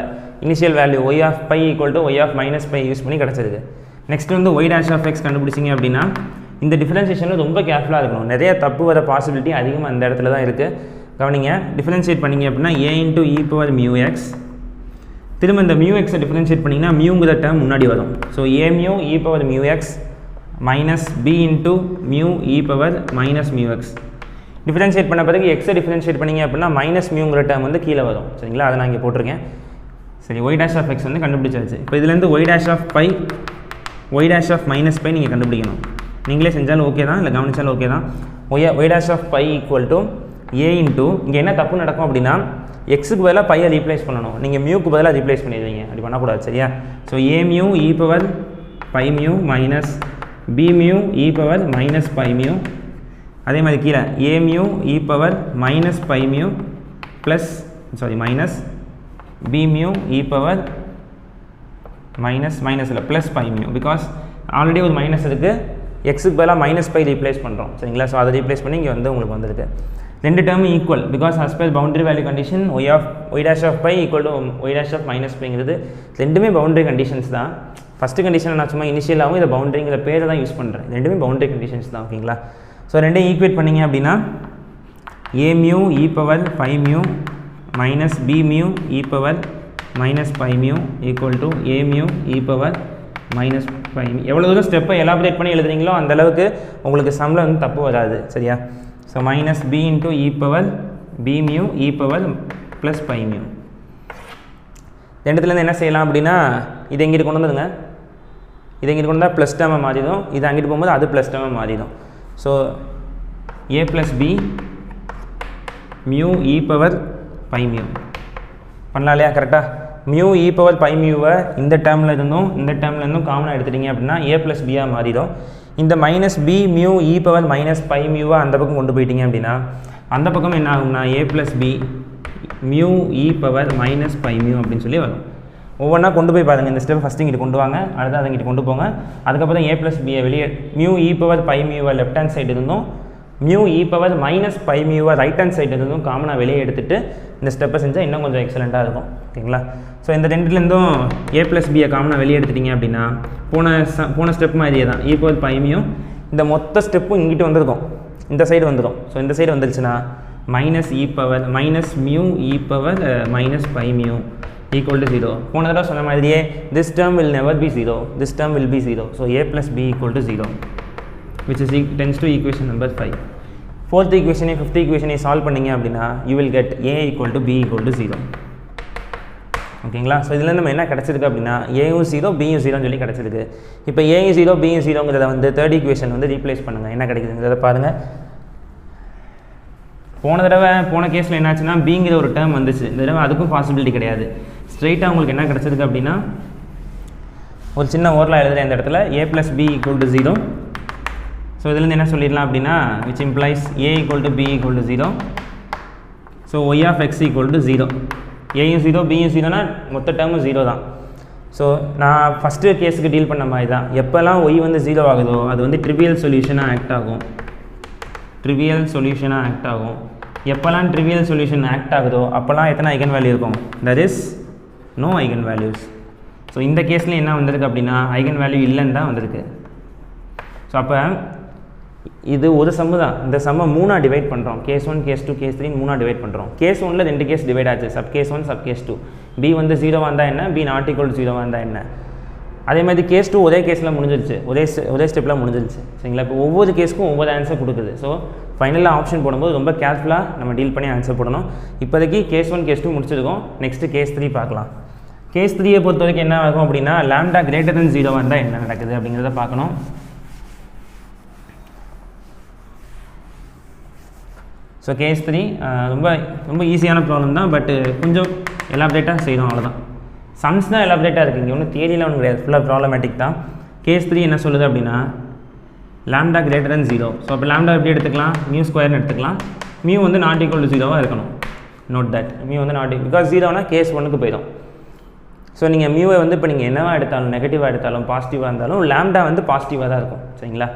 initial value y(π) = y(-π) use பண்ணி கிடச்சிருக்கு. நெக்ஸ்ட் வந்து y'(x) கண்டுபிடிச்சிங்க அப்படின்னா இந்த டிஃபரன்சியேஷனில் ரொம்ப கேர்ஃபுல்லாக இருக்கணும். நிறைய தப்பு வர பாசிபிலிட்டி அதிகமாக அந்த இடத்துல தான் இருக்குது. கவனிங்க, டிஃபரன்ஷியேட் பண்ணிங்க அப்படின்னா a × e power μx, திரும்ப இந்த μx டிஃபரன்ஷியேட் பண்ணிங்கன்னா மியூங்கிற டேர்ம் முன்னாடி வரும். So a μ e power μx minus b into mu e power minus μx. Differentiate பண்ண பிறகு எக்ஸை டிஃபரன்ஷியேட் பண்ணிங்க அப்படின்னா மைனஸ் மியூங்கிற டேர்ம் வந்து கீழே வரும், சரிங்களா? அதை நான் இங்கே போட்டிருக்கேன். சரி, y'(x) வந்து கண்டுபிடிச்சாச்சு. இப்போ இதுலேருந்து y'(π) y'(-π) நீங்கள் கண்டுபிடிக்கணும். நீங்களே செஞ்சாலும் ஓகே தான், இல்லை கவனிச்சாலும் ஓகே தான். y'(π) = a into இங்கே என்ன தப்பு நடக்கும் அப்படின்னா எக்ஸுக்கு பதிலாக பையை ரீப்ளேஸ் பண்ணணும். நீங்கள் மியூக்கு பதிலாக ரீப்ளேஸ் பண்ணிடுவீங்க, அப்படி பண்ணக்கூடாது, சரியா? So a μ e power πμ minus b μ e power -πμ. அதே மாதிரி கீழே a μ e power -πμ plus minus b μ e power minus இல்லை ப்ளஸ் πμ. பிகாஸ் ஆல்ரெடி ஒரு மைனஸ் இருக்குது, எக்ஸுக்கு பதிலாக -π ரீப்ளேஸ் பண்ணுறோம், சரிங்களா? ஸோ அதை ரீப்ளேஸ் பண்ணி இங்கே வந்து உங்களுக்கு வந்திருக்கு. ரெண்டு டேர்மும் equal because as per boundary value condition y dash of pi equal to y dash of minus pைங்கிறது ரெண்டுமே பவுண்டரி கண்டிஷன்ஸ் தான். ஃபஸ்ட்டு கண்டிஷனை நான் சும்மா இனிஷியலாகவும் இதை பவுண்டரிங்கிற பேரை தான் யூஸ் பண்ணுறேன். ரெண்டுமே பவுண்டரி கண்டிஷன்ஸ் தான். ஓகேங்களா? ஸோ ரெண்டையும் ஈக்குவேட் பண்ணிங்க அப்படின்னா a mu e power pi mu minus b mu e power minus pi mu equal to a mu e power minus pi mu. எவ்வளோ தூரம் ஸ்டெப்பை எலாபரேட் பண்ணி எழுதுறீங்களோ அந்தளவுக்கு உங்களுக்கு சம்மில் வந்து தப்பு வராது. சரியா? So minus b into e power b mu e power plus pi mu. ரெண்டுத்துலேருந்து என்ன செய்யலாம் அப்படின்னா இதை எங்கிட்டு கொண்டு வந்துடுங்க. இதை எங்கிட்டு கொண்டு வந்தால் ப்ளஸ் டேர்மாக மாறிடும். இது அங்கிட்டு போகும்போது அது ப்ளஸ் டேர்மாக மாறிடும். So a plus b mu e power pi mu பண்ணலாம் இல்லையா? கரெக்டாக mu e பவர் pi muவை இந்த டேர்மில் இருந்தும் இந்த டேர்மில் இருந்தும் காமனாக எடுத்துட்டிங்க அப்படின்னா a ப்ளஸ் பியாக மாறிடும். இந்த minus b mu e power minus pi muவை அந்த பக்கம் கொண்டு போயிட்டீங்க அப்படின்னா அந்த பக்கம் என்ன ஆகும்னா a plus b mu e power minus pi mu அப்படின்னு சொல்லி வரும். ஒவ்வொன்றா கொண்டு போய் பாருங்கள். இந்த ஸ்டெப் ஃபஸ்ட்டு இங்கிட்டு கொண்டு வாங்க, அடுத்து அதை இங்கிட்டு கொண்டு போங்க. அதுக்கப்புறம் a ப்ளஸ் பியை வெளியே mu e பவர் pi muவை லெஃப்ட் ஹேண்ட் சைடு இருந்தும் mu e power minus pi muவை ரைட் ஹேண்ட் சைடு இருந்தும் காமனாக வெளியே எடுத்துகிட்டு இந்த ஸ்டெப்பை செஞ்சால் இன்னும் கொஞ்சம் எக்ஸலண்ட்டாக இருக்கும். ஓகேங்களா? ஸோ இந்த ரெண்டுலேருந்தும் a ப்ளஸ் பியை காமனாக வெளியே எடுத்துட்டிங்க அப்படின்னா போன ஸ்டெப் மாதிரியே தான் e பவர் pi mu இந்த மொத்த ஸ்டெப்பும் இங்கிட்டு வந்திருக்கும், இந்த சைடு வந்துடும். ஸோ இந்த சைடு வந்துருச்சுன்னா minus e power minus mu e power minus pi mu equal to 0. போன தடவை சொன்ன மாதிரியே this term will never be 0, this term will be 0. So a plus b equal to 0, which is tends to equation number 5. Fourth equation fifth equation solve பண்ணிங்க அப்படின்னா you will get a equal to b equal to 0. ஓகேங்களா? So இதில் நம்ம என்ன கிடச்சிருக்கு அப்படின்னா ஏயும் 0 பியும் 0ன்னு சொல்லி கிடச்சிருக்கு. இப்போ ஏயும் 0 பியும் 0ங்கிறத வந்து தேர்ட் ஈக்குவேஷன் வந்து ரீப்ளேஸ் பண்ணுங்கள். என்ன கிடைக்குதுங்கிறத பாருங்கள். போன கேஸில் என்னாச்சுன்னா பிங்கிற ஒரு டேர்ம் வந்துச்சு. இந்த தடவை அதுக்கும் பாசிபிலிட்டி கிடையாது. ஸ்ட்ரெயிட்டாக உங்களுக்கு என்ன கிடச்சிருக்கு அப்படின்னா ஒரு சின்ன ஓரலாக எழுதுகிறேன் இந்த இடத்துல a plus b equal to 0. So இதுலேருந்து என்ன சொல்லிடலாம் அப்படின்னா which implies a equal to b equal to 0. So y of x equal to 0. ஏயும் 0 பியும் 0னா மொத்த டேர்மும் 0 தான். ஸோ நான் ஃபஸ்ட்டு கேஸுக்கு டீல் பண்ண மாதிரி தான். எப்போல்லாம் y வந்து 0 ஆகுதோ அது வந்து ட்ரிவியல் சொல்யூஷனாக ஆக்ட் ஆகும். எப்போல்லாம் ட்ரிவியல் சொல்யூஷன் ஆக்ட் ஆகுதோ அப்போல்லாம் எத்தனை ஐகன் வேல்யூ இருக்கும்? there is no eigen values. So இந்த கேஸில் என்ன வந்திருக்கு அப்படின்னா ஐகன் வேல்யூ இல்லைன்னு தான் வந்திருக்கு. ஸோ அப்போ இது ஒரு சம்மு தான். இந்த சம்மை 3ஆக டிவைட் பண்ணுறோம். கேஸ் 1 கேஸ் 2 கேஸ் 3 3ஆக டிவைட் பண்ணுறோம். கேஸ் 1ல் 2 கேஸ் டிவைட் ஆச்சு. Sub case 1 sub case 2. b வந்து 0வாக இருந்தால் என்ன, b நாட் ஈக்குவல் டு 0வாக இருந்தால் என்ன. அதே மாதிரி கேஸ் 2 ஒரே கேஸில் முடிஞ்சிருச்சு, ஒரே ஸ்டெப்பில் முடிஞ்சிருச்சு. சரிங்களா? இப்போ ஒவ்வொரு கேஸுக்கும் ஒவ்வொரு ஆன்சர் கொடுக்குது. ஸோ ஃபைனலாக ஆப்ஷன் போடும்போது ரொம்ப கேர்ஃபுல்லாக நம்ம டீல் பண்ணி ஆன்சர் போடணும். இப்போதைக்கு கேஸ் 1 கேஸ் 2 முடிச்சிருக்கோம். நெக்ஸ்ட்டு கேஸ் 3 பார்க்கலாம். கேஸ் 3யை பொறுத்த வரைக்கும் என்ன ஆகும் அப்படின்னா லாம்டா கிரேட்டர் தென் 0வாக இருந்தால் என்ன நடக்குது அப்படிங்கிறத பார்க்கணும். ஸோ கேஸ் 3 ரொம்ப ஈஸியான ப்ராப்ளம் தான். பட் கொஞ்சம் எலாபரேட்டாக செய்யணும், அவ்வளோதான். சம்ஸ் தான் எலாபரேட்டாக இருக்குது. இங்கே ஒன்றும் தியரியில் ஒன்றும் கிடையாது, ஃபுல்லாக ப்ராப்ளமேட்டிக் தான். கேஸ் 3 என்ன சொல்லுது அப்படின்னா லாம்டா கிரேட்டர் தென் 0. ஸோ அப்போ லாம்டா எப்படி எடுத்துக்கலாம்? மியூ ஸ்கொயர்னு எடுத்துக்கலாம். மியூ வந்து நாட் ஈக்குவல் டு 0வாக இருக்கணும். நோட் தட் மியூ வந்து நாட் பிகாஸ் 0னா கேஸ் 1க்கு போயிடும். ஸோ நீங்கள் மியூவை வந்து இப்போ நீங்கள் என்னவாக எடுத்தாலும் நெகட்டிவாக எடுத்தாலும் பாசிட்டிவாக இருந்தாலும் லாம்டா வந்து பாசிட்டிவாக தான் இருக்கும். சரிங்களா?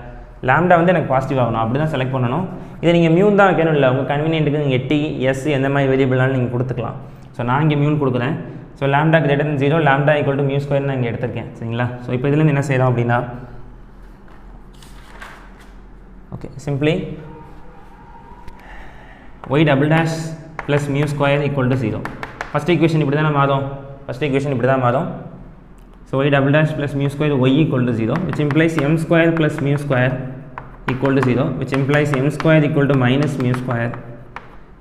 லாம்டா வந்து எனக்கு பாசிட்டிவ் ஆகணும், அப்படி தான் செலக்ட் பண்ணணும். இதை நீங்கள் மியூன் தான் வைக்கணும், இல்லை உங்கள் கன்வீனியன்ட்டுக்கு நீங்கள் டி எஸ் எந்த மாதிரி வேரியபிள்னாலும் நீங்கள் கொடுத்துக்கலாம். ஸோ நான் இங்கே மியூன் கொடுக்குறேன். So lambda greater than 0 lambda equal to mu square நான் இங்கே எடுத்திருக்கேன். சரிங்களா? ஸோ இப்போ இதுலேருந்து என்ன செய்யலாம் அப்படின்னா okay simply y double dash plus mu square equal to 0. First equation இப்படி தான் மாறும். So y double dash plus mu square y equal to 0 which implies m square plus mu square equal to 0 which implies m square equal to minus mu square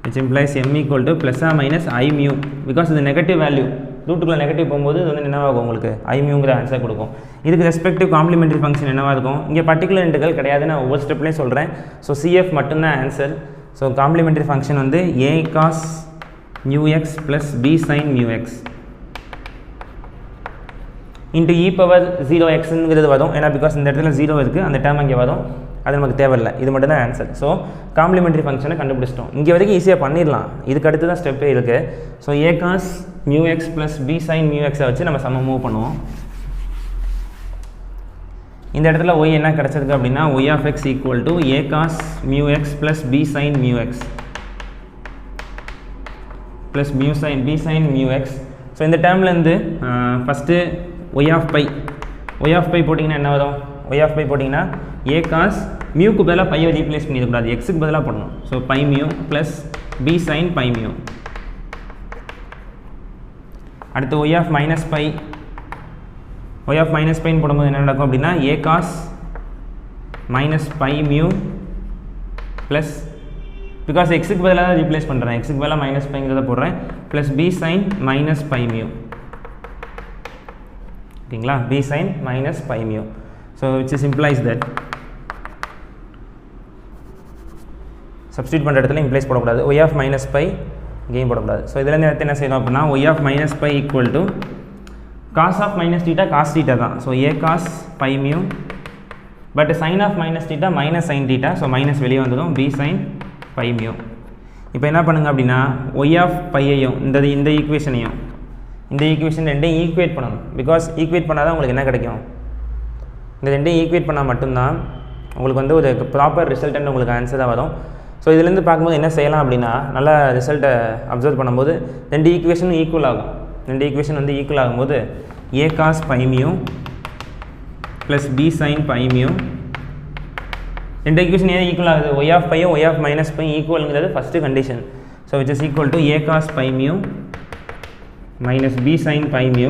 which implies m equal to plus or minus I mu because இது negative value ரூட்டுக்குள்ள negative போகும்போது இது வந்து என்னவாகும் உங்களுக்கு I muங்கிற answer கொடுக்கும். இதுக்கு respective complementary function என்னவாக இருக்கும்? இங்கே பர்டிகுலர் இன்டெக்ரல் கிடையாது, நான் ஒவ்வொரு ஸ்டெப்லேயும் சொல்கிறேன். ஸோ CF மட்டும்தான் ஆன்சர். ஸோ காம்ப்ளிமெண்டரி ஃபங்க்ஷன் வந்து a cos mu x plus b sin mu x into e power 0xங்கிறது வரும். ஏன்னா பிகாஸ் இந்த இடத்துல 0 இருக்குது, அந்த டேர்ம் அங்கே வரும். அது நமக்கு தேவையில்லை, இது மட்டும் தான் ஆன்சர். ஸோ காம்ப்ளிமெண்டரி ஃபங்க்ஷனை கண்டுபிடிச்சிட்டோம். இங்கே வரைக்கும் ஈஸியாக பண்ணிடலாம். இதுக்கு அடுத்து தான் ஸ்டெப்பே இருக்குது. So a cos mu x plus b sin mu x வச்சு நம்ம சம மூவ் பண்ணுவோம். இந்த இடத்துல y என்ன கிடச்சிருக்கு அப்படின்னா y of x equal to a cos mu x plus b sin mu x plus mu sine B sine mu x. So இந்த டேர்ம்லேருந்து ஃபஸ்ட்டு ஒய் ஆஃப் பை போட்டிங்கன்னா என்ன வரும்? ஒய் ஆஃப் பை போட்டிங்கன்னா ஏ காஸ் மியூக்கு பதிலாக பையை ரீப்ளேஸ் பண்ணிடக்கூடாது, எக்ஸுக்கு பதிலாக போடணும். So pi mu plus b sine pi mu. அடுத்து ஒய் ஆஃப் மைனஸ் பைன்னு போடும்போது என்ன நடக்கும் அப்படின்னா a cos minus pi mu plus, because எக்ஸுக்கு பதிலாக ரீப்ளேஸ் பண்ணுறேன், எக்ஸுக்கு பதிலாக மைனஸ் பைங்கிறத போடுறேன், plus b sine minus pi mu. ஓகேங்களா? B sine minus pi mu. So which implies that substitute பண்ணுற இடத்துல இம்ப்ளைஸ் போடக்கூடாது, ஒய் ஆஃப் மைனஸ் பை இங்கேயும் போடக்கூடாது. ஸோ இதுலேருந்து எடுத்து என்ன செய்யணும் அப்படின்னா Y of minus pi equal to cos of minus theta cos theta தான். So a cos pi mu, but sine of minus theta minus sine theta, so minus வெளியே வந்துடும், பி சைன் பை மியூ. இப்போ என்ன பண்ணுங்க அப்படின்னா Y of பையையும் இந்த ஈக்குவேஷனையும் இந்த equation ரெண்டையும் ஈக்குவேட் பண்ணணும். பிகாஸ் ஈக்குவேட் பண்ணால் தான் உங்களுக்கு என்ன கிடைக்கும்? இந்த ரெண்டையும் ஈக்குவேட் பண்ணால் மட்டும்தான் உங்களுக்கு வந்து ஒரு ப்ராப்பர் ரிசல்ட் உங்களுக்கு ஆன்சராக வரும். ஸோ இதுலேருந்து பார்க்கும்போது என்ன செய்யலாம் அப்படின்னா நல்லா ரிசல்ட்டை அப்சர்வ் பண்ணும்போது ரெண்டு ஈக்குவேஷனும் ஈக்குவல் ஆகும். ரெண்டு ஈக்குவேஷன் வந்து ஈக்குவல் ஆகும்போது a cos pi mu plus b sine pi mu. ரெண்டு ஈக்குவேஷன் ஏன் ஈக்குவல் ஆகுது? ஒய் ஆஃப் பையும் ஒய் ஆஃப் மைனஸ் பை ஈக்குவலுங்கிறது first condition. So which is equal to a cos pi mu minus b sine pi mu.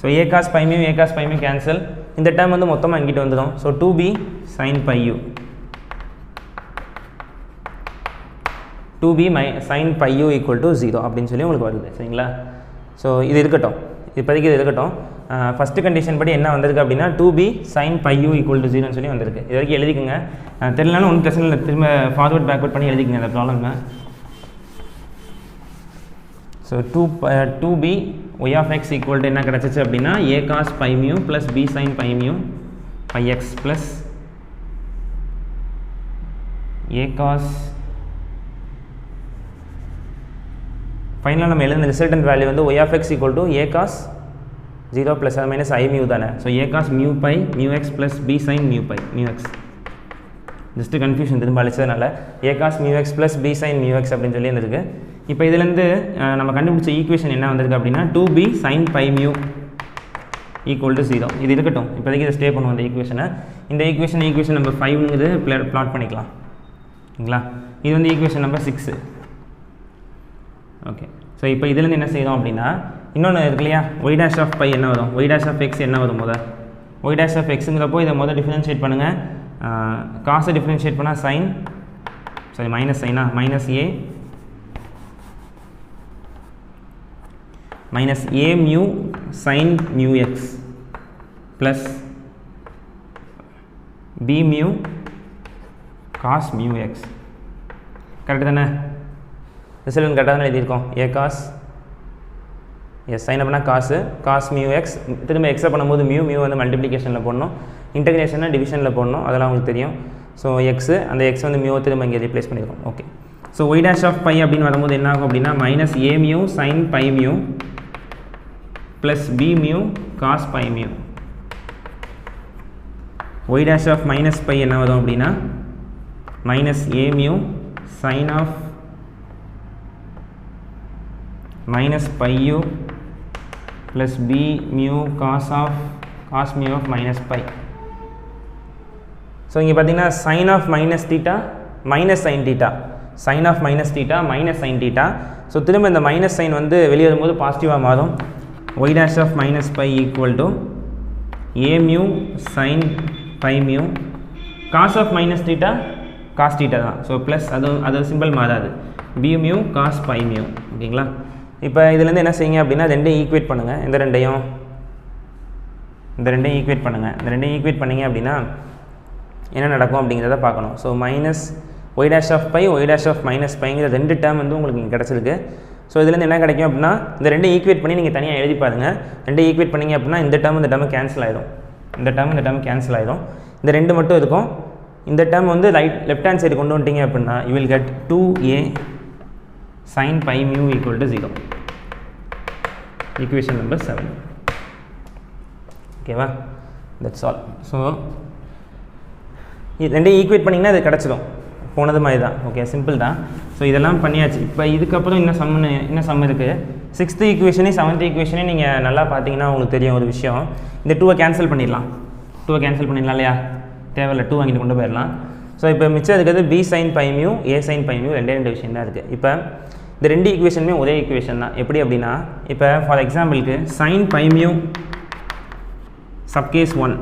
So a cos pi mu cancel, இந்த term வந்து மொத்தமாக இங்கிட்டு வந்துடும். So 2b sine pi u, 2b sine pi u equal to 0 அப்படின்னு சொல்லி உங்களுக்கு வருது. சரிங்களா? ஸோ இது இருக்கட்டும், இப்போதைக்கு இது இருக்கட்டும். ஃபஸ்ட்டு கண்டிஷன் படி என்ன வந்திருக்கு அப்படின்னா 2b sine pi u equal to 0ன்னு சொல்லி வந்திருக்கு. இது வரைக்கும் எழுதிக்கோங்க, தெரியலனாலும் ஒன்றும் பிரச்சனை இல்லை, திரும்ப ஃபார்வர்ட் பேக்வர்ட் பண்ணி எழுதிக்கங்க அந்த ப்ராப்ளம்னா. So 2b y of x equal to என்ன கிடச்சிச்சு அப்படின்னா a cos pi mu plus b sin pi mu pi x plus a cos. ஃபைனலாக நம்ம எழுந்த ரிசல்டன்ட் வேல்யூ வந்து y of x equal to a cos 0 plus அது minus i mu தானே. So a cos mu pi mu x plus b sin mu pi mu x. Just confusion திரும்ப அழிச்சதுனால a cos mu x plus b sin mu x அப்படின்னு சொல்லி இருந்திருக்கு. இப்போ இதுலேருந்து நம்ம கண்டுபிடிச்ச ஈக்குவேஷன் என்ன வந்திருக்கு அப்படின்னா 2b sin pi mu equal to 0. இது இருக்கட்டும், இப்போதைக்கு இதை ஸ்டே பண்ணுவோம் இந்த ஈக்குவேஷனை. இந்த ஈக்குவேஷன் நம்பர் 5ங்கிறது பிளாட் பண்ணிக்கலாம். ஓகேங்களா? இது வந்து ஈக்குவேஷன் நம்பர் 6. ஓகே. ஸோ இப்போ இதுலேருந்து என்ன செய்யணும் அப்படின்னா இன்னொன்று இருக்கு இல்லையா, ஒய் டேஷ் ஆஃப் பை என்ன வரும், ஒய் டேஷ் ஆஃப் எக்ஸ் என்ன வரும்? ஒய் டேஷ் ஆஃப் எக்ஸுங்கிறப்போ இதை டிஃபரன்ஷியேட் பண்ணுங்கள். காசை டிஃபரன்ஷியேட் பண்ணால் சைன், சாரி மைனஸ் சைனா, minus A minus a mu sin mu x plus b mu cos mu x. Correct தானே? ரிசல்ட் கரெக்டாக தானே எழுதியிருக்கோம். a cos, எஸ் சைன் அப்படின்னா காஸ் மியூ எக்ஸ், திரும்ப எக்ஸை பண்ணும்போது மியூ வந்து மல்டிப்ளிகேஷனில் போடணும், இன்டகிரேஷனை டிவிஷனில் போடணும், அதெல்லாம் உங்களுக்கு தெரியும். ஸோ எக்ஸு, அந்த எக்ஸ் வந்து மியூ திரும்ப இங்கே ரீப்ளேஸ் பண்ணியிருக்கோம். Okay. So Y dash of pi அப்படின்னு வரும்போது என்ன ஆகும் அப்படின்னா minus A mu sine pi mu plus b mu cos pi mu. y dash of minus pi என்ன வரும் அப்படின்னா minus a mu sin of minus pi u plus b mu cos mu of minus pi. So இங்கே பார்த்தீங்கன்னா sin of minus theta minus sin theta, sin of minus theta minus sin theta. So திரும்ப இந்த minus sign வந்து வெளியே வரும்போது பாசிட்டிவாக மாறும். y dash of minus pi equal to a mu sin pi mu cos of minus theta cos theta தான். So plus அது simple மாறாது, b mu cos pi mu. ஓகேங்களா? இப்போ இதுலேருந்து என்ன செய்யுங்க அப்படின்னா ரெண்டையும் ஈக்குவேட் பண்ணுங்கள். இந்த ரெண்டையும் ஈக்குவேட் பண்ணுங்கள். இந்த ரெண்டையும் ஈக்குவேட் பண்ணிங்க அப்படின்னா என்ன நடக்கும் அப்படிங்கிறத பார்க்கணும். So minus y dash of pi y dash of minus பைங்கிற ரெண்டு டேர்ம் வந்து உங்களுக்கு இங்கே கிடச்சிருக்கு. ஸோ இதுலேருந்து என்ன கிடைக்கும் அப்படின்னா இந்த ரெண்டு ஈக்குவேட் பண்ணி நீங்கள் தனியாக எழுதி பாருங்கள். ரெண்டு ஈக்குவேட் பண்ணிங்க அப்படின்னா இந்த டேர்ம் கேன்சல் ஆகிடும், இந்த டேர்ம் கேன்சல் ஆகிடும், இந்த ரெண்டு மட்டும் இருக்கும். இந்த டேர்ம் வந்து லெஃப்ட் ஹேண்ட் சைடு கொண்டு வந்துட்டீங்க அப்படின்னா you will get 2a sin pi mu equal to 0. Equation number 7. ஓகேவா? That's all. ஸோ ரெண்டையும் ஈக்குவேட் பண்ணிங்கன்னா அது கிடச்சிடும். போனது மாதிரி தான். ஓகே, சிம்பிள் தான். ஸோ இதெல்லாம் பண்ணியாச்சு. இப்போ இதுக்கப்புறம் என்ன சம் இருக்குது, 6th ஈக்குவேஷனே 7th ஈக்குவேஷனே நீங்கள் நல்லா பார்த்தீங்கன்னா உங்களுக்கு தெரியும் ஒரு விஷயம். இந்த 2 கேன்சல் பண்ணிடலாம் இல்லையா, தேவையில்லை, 2 வாங்கிட்டு கொண்டு போயிடலாம். ஸோ இப்போ மிச்சம் இருக்கிறது b sin pi mu a sin pi mu ரெண்டு விஷயம் தான் இருக்குது. இப்போ இந்த 2 ஈக்குவேஷனுமே ஒரே ஈக்குவேஷன் தான். எப்படி அப்படின்னா, இப்போ ஃபார் எக்ஸாம்பிளுக்கு sin pi mu சப்கேஸ் 1,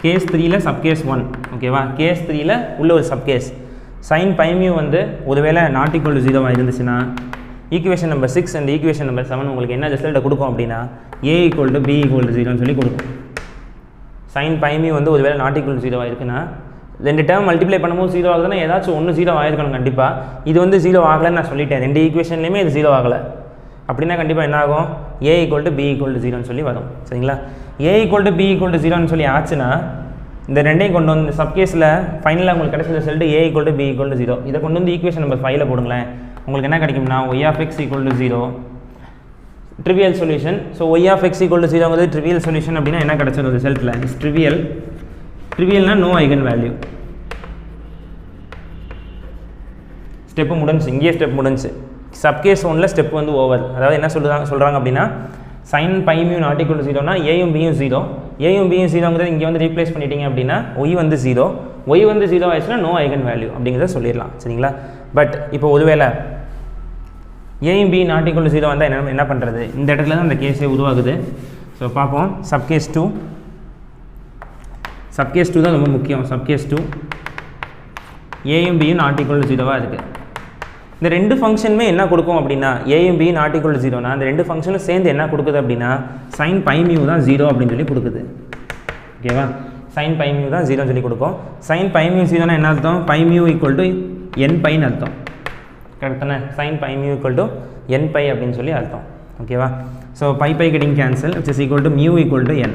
கேஸ் 3ல் சப்கேஸ் 1, ஓகேவா, கேஸ் 3ல் உள்ள ஒரு சப்கேஸ் sin pi mu வந்து ஒருவேளை நாட் ஈக்குவல் டு 0 இருந்துச்சுன்னா equation number 6 and equation number 7 உங்களுக்கு என்ன ரிசல்ட்டை கொடுக்கும் அப்படின்னா a equal to b equal to 0ன்னு சொல்லி கொடுக்கும். sin pi mu வந்து ஒருவேளை நாட் ஈக்குவல் டு 0 இருக்குன்னா 2 டேர்ம் மல்டிப்ளை பண்ணும்போது 0 ஆகுதுன்னா ஏதாச்சும் ஒன்று 0 ஆகிருக்கணும் கண்டிப்பாக. இது வந்து 0 ஆகலைன்னு நான் சொல்லிட்டேன், 2 ஈக்குவேஷன்லேயுமே இது 0 ஆகலை அப்படின்னா கண்டிப்பாக என்ன ஆகும், a equal to b equal to 0ன்னு சொல்லி வரும். சரிங்களா, a equal to b equal to 0ன்னு சொல்லி ஆச்சுன்னா இந்த ரெண்டையும் கொண்டு வந்து சப்கேஸில் ஃபைனலாக உங்களுக்கு கிடைச்ச result a equal to b equal to 0. இதை கொண்டு வந்து ஈக்குவேஷன் நம்பர் 5ல் போடுங்களேன். உங்களுக்கு என்ன கிடைக்கும்னா y of x equal to 0, trivial solution. So y of x equal to 0ங்கிறது ட்ரிவியல் சொல்யூஷன் அப்படின்னா என்ன கிடைச்சது ரிசல்ட்டில், இஸ் ட்ரிவியல்னா நோ ஐகன் வேல்யூ. ஸ்டெப்பு முடிஞ்சு, இங்கேயே ஸ்டெப் முடிஞ்சு. சப்கேஸ் 1ல் ஸ்டெப் வந்து ஓவர். அதாவது என்ன சொல்கிறாங்க அப்படின்னா sin pi mu not equal to 0னா ஏயும் பியும் 0, ஏயும் பியும் 0ங்கிறது இங்கே வந்து ரீப்ளேஸ் பண்ணிட்டீங்க அப்படின்னா y வந்து 0, y வந்து 0 ஆயிடுச்சுன்னா நோ ஐகன் வேல்யூ அப்படிங்கிறத சொல்லிடலாம். சரிங்களா, பட் இப்போ ஒருவேளை ஏயும் பி நாட் ஈக்குவல் டு 0 வந்தால் என்ன பண்ணுறது, இந்த இடத்துல தான் அந்த கேஸே உருவாகுது. ஸோ பார்ப்போம். சப்கேஸ் 2 தான் ரொம்ப முக்கியம். சப்கேஸ் 2 ஏயும் பியும் நாட் ஈக்குவல் டு 0வாக இருக்குது. இந்த 2 ஃபங்க்ஷனுமே என்ன கொடுக்கும் அப்படின்னா ஏயும் பி நாட் ஈக்குவல் டு 0னா அந்த 2 ஃபங்க்ஷனும் சேர்ந்து என்ன கொடுக்குது அப்படின்னா sin pi mu தான் 0 அப்படின்னு சொல்லி கொடுக்குது. ஓகேவா, sin pi mu தான் 0ன்னு சொல்லி கொடுக்கும். sin pi mu 0னா என்ன அர்த்தம், pi mu equal to n பைன்னு அர்த்தம். கரெக்ட் தானே, sin pi mu equal to n pi அப்படின்னு சொல்லி அர்த்தம். ஓகேவா, so pi getting cancel, which is equal to mu equal to n,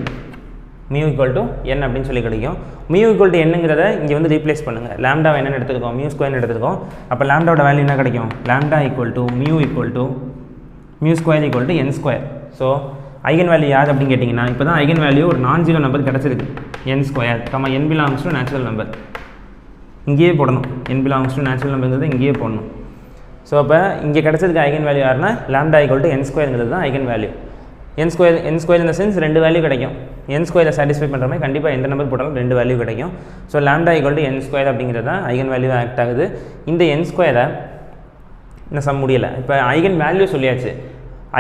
mu equal to n அப்படின்னு சொல்லி கிடைக்கும். mu ஈக்குவல் டு என்னங்கிறத இங்கே வந்து ரீப்ளேஸ் பண்ணுங்கள். லாம்டாவை என்னென்னு எடுத்துருக்கோம், mu ஸ்கொயர்னு எடுத்துருக்கோம். அப்போ லாம்டாவோட வேல்யூ என்ன கிடைக்கும், lambda equal to mu square equal to n square. So eigen value யார் அப்படின்னு கேட்டிங்கன்னா இப்போ தான் ஐகன் வேல்யூ ஒரு நான் ஜீரோ நம்பர் கிடச்சிருக்கு, n square, n belongs to natural number. இங்கேயே போடணும், n பிலாங்ஸ் டு நேச்சுரல் நம்பர்ங்கிறது இங்கேயே போடணும். ஸோ அப்போ இங்கே கிடச்சதுக்கு ஐகன் வேல்யூ யாருன்னா லாம்டா ஈக்குவல் டு n ஸ்கொயருங்கிறது தான் ஐகன் வேல்யூ. n ஸ்கொயர் இந்த சென்ஸ் 2 வேல்யூ கிடைக்கும். n ஸ்கொயரை சாட்டிஸ்ஃபை பண்ணுற மாதிரி கண்டிப்பாக எந்த நம்பர் போட்டாலும் 2 வேல்யூ கிடைக்கும். So lambda equal to n square அப்படிங்கிறது தான் ஐகன் வேல்யூ ஆக்ட் ஆகுது. இந்த n ஸ்கொயரை இன்னும் சம் முடியலை. இப்போ ஐகன் வேல்யூ சொல்லியாச்சு,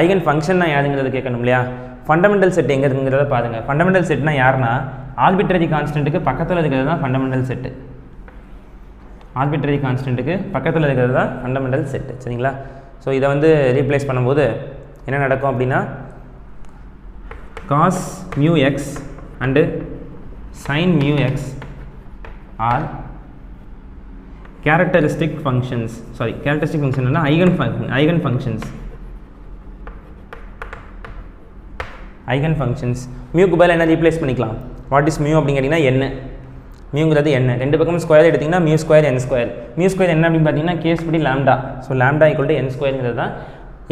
ஐகன் ஃபங்க்ஷன்னா யாருங்கிறது கேட்கணும் இல்லையா. ஃபண்டமெண்டல் செட் எங்கே இருக்குங்கிறத பாருங்கள். ஃபண்டமெண்டல் செட்னா யாருன்னா ஆர்பிட்ரரி கான்ஸ்டன்ட்டுக்கு பக்கத்தில் இருக்கிறது தான் ஃபண்டமெண்டல் செட்டு. ஆர்பிட்ரரி கான்ஸ்டன்ட்டுக்கு பக்கத்தில் இருக்கிறது தான் ஃபண்டமெண்டல் செட்டு. சரிங்களா, ஸோ இதை வந்து ரீப்ளேஸ் பண்ணும்போது என்ன நடக்கும் அப்படின்னா cos mu x and sin mu x are characteristic functions. Characteristic function is eigen functions. mu க்கு பதிலா என்ன ரீப்ளேஸ் பண்ணிக்கலாம், வாட் இஸ் mu அப்படினு கேட்டினா n, மியூங்கிறது n, ரெண்டு பக்கம் ஸ்கொயர் எடுத்திங்கன்னா mu square n square. mu square என்ன அப்படின்னு பார்த்தீங்கன்னா கேஸ் படி lambda. So lambda equal to n ஸ்கொயருங்கிறது தான்.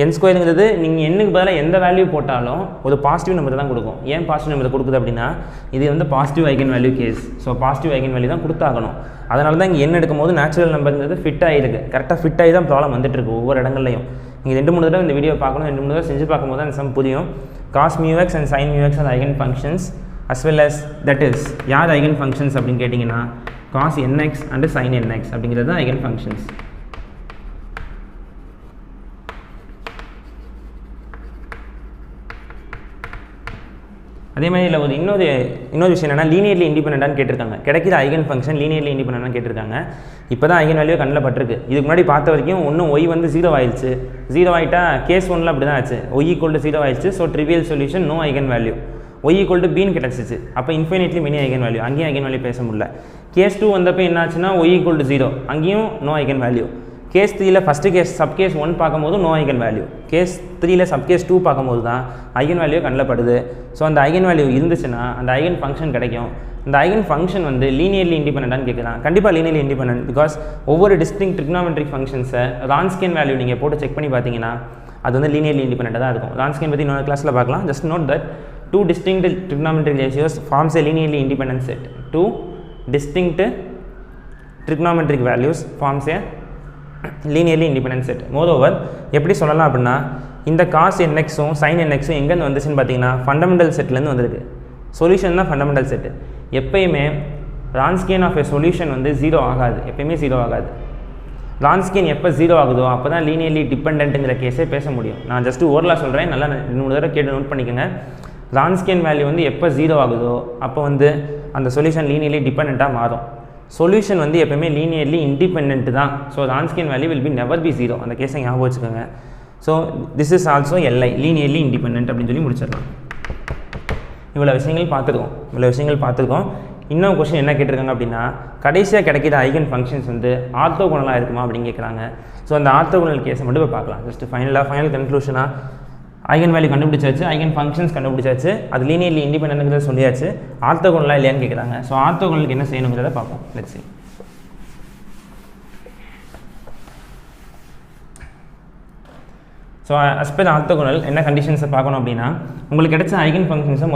n ஸ்கொயருங்கிறது நீங்கள் என்னுக்கு பதிலாக எந்த வேல்யூ போட்டாலும் ஒரு பாசிட்டிவ் நம்பர் தான் கொடுக்கும். ஏன் பாசிட்டிவ் நம்பர் கொடுக்குது அப்படின்னா இது வந்து positive eigen value case. So positive eigen value தான் கொடுத்தாகணும். அதனால தான் இங்கே n எடுக்கும் போது நேச்சுரல் நம்பருங்கிறது ஃபிட் ஆகிருக்கு. கரெக்டாக ஃபிட் ஆகி தான் ப்ராப்ளம் வந்துட்டுருக்கு ஒவ்வொரு இடங்கள்லையும். நீங்கள் 2-3 தடவை இந்த வீடியோ பார்க்கணும், 2-3 தடவை செஞ்சு பார்க்கும்போது தான் இந்த சம் புரியும். cos mu x and sin mu x are eigen functions as well as that is யார் ஐகன் ஃபங்க்ஷன்ஸ் அப்படின்னு கேட்டிங்கன்னா cos nx and sin nx அப்படிங்கிறது தான் ஐகன் ஃபங்க்ஷன்ஸ். அதே மாதிரி இல்லை ஒரு இன்னொரு விஷயம் என்னென்னா லீனியர்லி இண்டிபெண்டான்னு கேட்டிருக்காங்க. கிடைக்கிற ஐகன் ஃபங்க்ஷன் லீனியர்லி இண்டிபெண்டான்னு கேட்டிருக்காங்க. இப்போ தான் ஐகன் வேல்யூ கண்ணில் பட்டிருக்கு. இதுக்கு முன்னாடி பார்த்த வரைக்கும் ஒன்றும் ஒய் வந்து 0 ஆயிடுச்சு. 0 ஆகிட்டா கேஸ் 1ல் அப்படி தான் ஆச்சு, ஒய் ஈக்குவல் டு 0 ஆயிடுச்சு. So trivial solution no eigen value. Y equal to பின்னு கிடச்சிச்சு. அப்போ இன்ஃபினிட்லி மினி ஐகன் வேல்யூ, அங்கேயும் ஐகன் வேல்யூ பேச முடியல. கேஸ் 2 வந்தப்போ என்னாச்சுன்னா ஒய் ஈக்குவல் டு 0, அங்கேயும் நோ ஐகன் வேல்யூ. கேஸ் 3ல் ஃபஸ்ட்டு சப்கேஸ் 1 பார்க்கும்போது நோ ஐகன் வேல்யூ. கேஸ் 3ல் சப்கேஸ் 2 பார்க்கும்போது தான் ஐகன் வேல்யூ கண்ணில் படுது. ஸோ அந்த ஐகன் வேல்யூ இருந்துச்சுன்னா அந்த ஐகன் ஃபங்க்ஷன் கிடைக்கும். அந்த ஐகன் ஃபங்க்ஷன் வந்து லீனியர்லி இண்டிபெண்டான்னு கேட்குறான். கண்டிப்பாக லீனியர்லி இண்டிபெண்டன்ட், பிகாஸ் ஒவ்வொரு டிஸ்டிங்க் ட்ரிக்னாமெட்ரிக் ஃபங்க்ஷன்ஸை ரான்ஸ்கேன் வேல்யூ நீங்கள் போட்டு செக் பண்ணி பார்த்தீங்கன்னா அது வந்து லீனியர்லி இண்டிபெண்டாக தான் இருக்கும். ரான்ஸ்கேன் பற்றி இன்னொரு கிளாஸில் பார்க்கலாம். Just note that 2 distinct trigonometric ratios forms a linearly independent set. 2 distinct trigonometric values forms a linearly independent set. Moreover, எப்படி சொல்லலாம் அப்படின்னா இந்த cos nxும் sin nxும் எங்கேருந்து வந்துச்சுன்னு பார்த்தீங்கன்னா ஃபண்டமெண்டல் செட்லேருந்து வந்திருக்கு. சொல்யூஷன் தான் ஃபண்டமெண்டல் செட்டு. எப்பயுமே ரான்ஸ்கியன் ஆஃப் எ சொல்யூஷன் வந்து 0 ஆகாது, எப்பயுமே 0 ஆகாது. ரான்ஸ்கியன் எப்போ 0 ஆகுதோ அப்போ தான் லீனியர்லி டிபெண்ட்ங்கிற கேஸே பேச முடியும். நான் ஜஸ்ட்டு ஓரலாக சொல்கிறேன், நல்லா 2 தடவை கேட்டு நோட் பண்ணிக்கோங்க. ரான்ஸ்கியன் வேல்யூ வந்து எப்போ 0 ஆகுதோ அப்போ வந்து அந்த சொல்யூஷன் லீனியர்லி டிபெண்ட்டாக மாறும். சொல்யூஷன் வந்து எப்போயுமே லீனியர்லி இண்டிபெண்ட் தான். So Wronskian value will be never be 0. அந்த கேஸை ஞாபகம் வச்சுக்கோங்க. So this is also LI, linearly independent அப்படின்னு சொல்லி முடிச்சிடலாம். இவ்வளோ விஷயங்கள் பார்த்துருக்கோம். இன்னொரு கொஸ்டின் என்ன கேட்டிருக்காங்க அப்படின்னா, கடைசியாக கிடைக்கிற ஐகன் ஃபங்க்ஷன்ஸ் வந்து ஆர்த்தோகோனலாக இருக்குமா அப்படின்னு கேட்குறாங்க. ஸோ அந்த ஆர்த்தோகோனல் கேஸை மட்டும் போய் பார்க்கலாம். ஜஸ்ட் ஃபைனல் கன்க்ளூஷனாக ஐகன் வேல்யூ கண்டுபிடிச்சாச்சு, ஐகன் ஃபங்க்ஷன்ஸ் கண்டுபிடிச்சாச்சு, அது லீனியர்லி இண்டிபெண்டன்ட்ங்கிறத சொல்லியாச்சு. ஆர்த்தோகோனலாக இல்லையான்னு கேட்குறாங்க. ஸோ ஆர்த்தோகோனலுக்கு என்ன செய்யணுங்கிறத பார்ப்போம். Let's see. So as per orthogonal என்ன கண்டிஷன்ஸை பார்க்கணும் அப்படின்னா, உங்களுக்கு கிடைச்ச ஐகன் ஃபங்க்ஷன்ஸை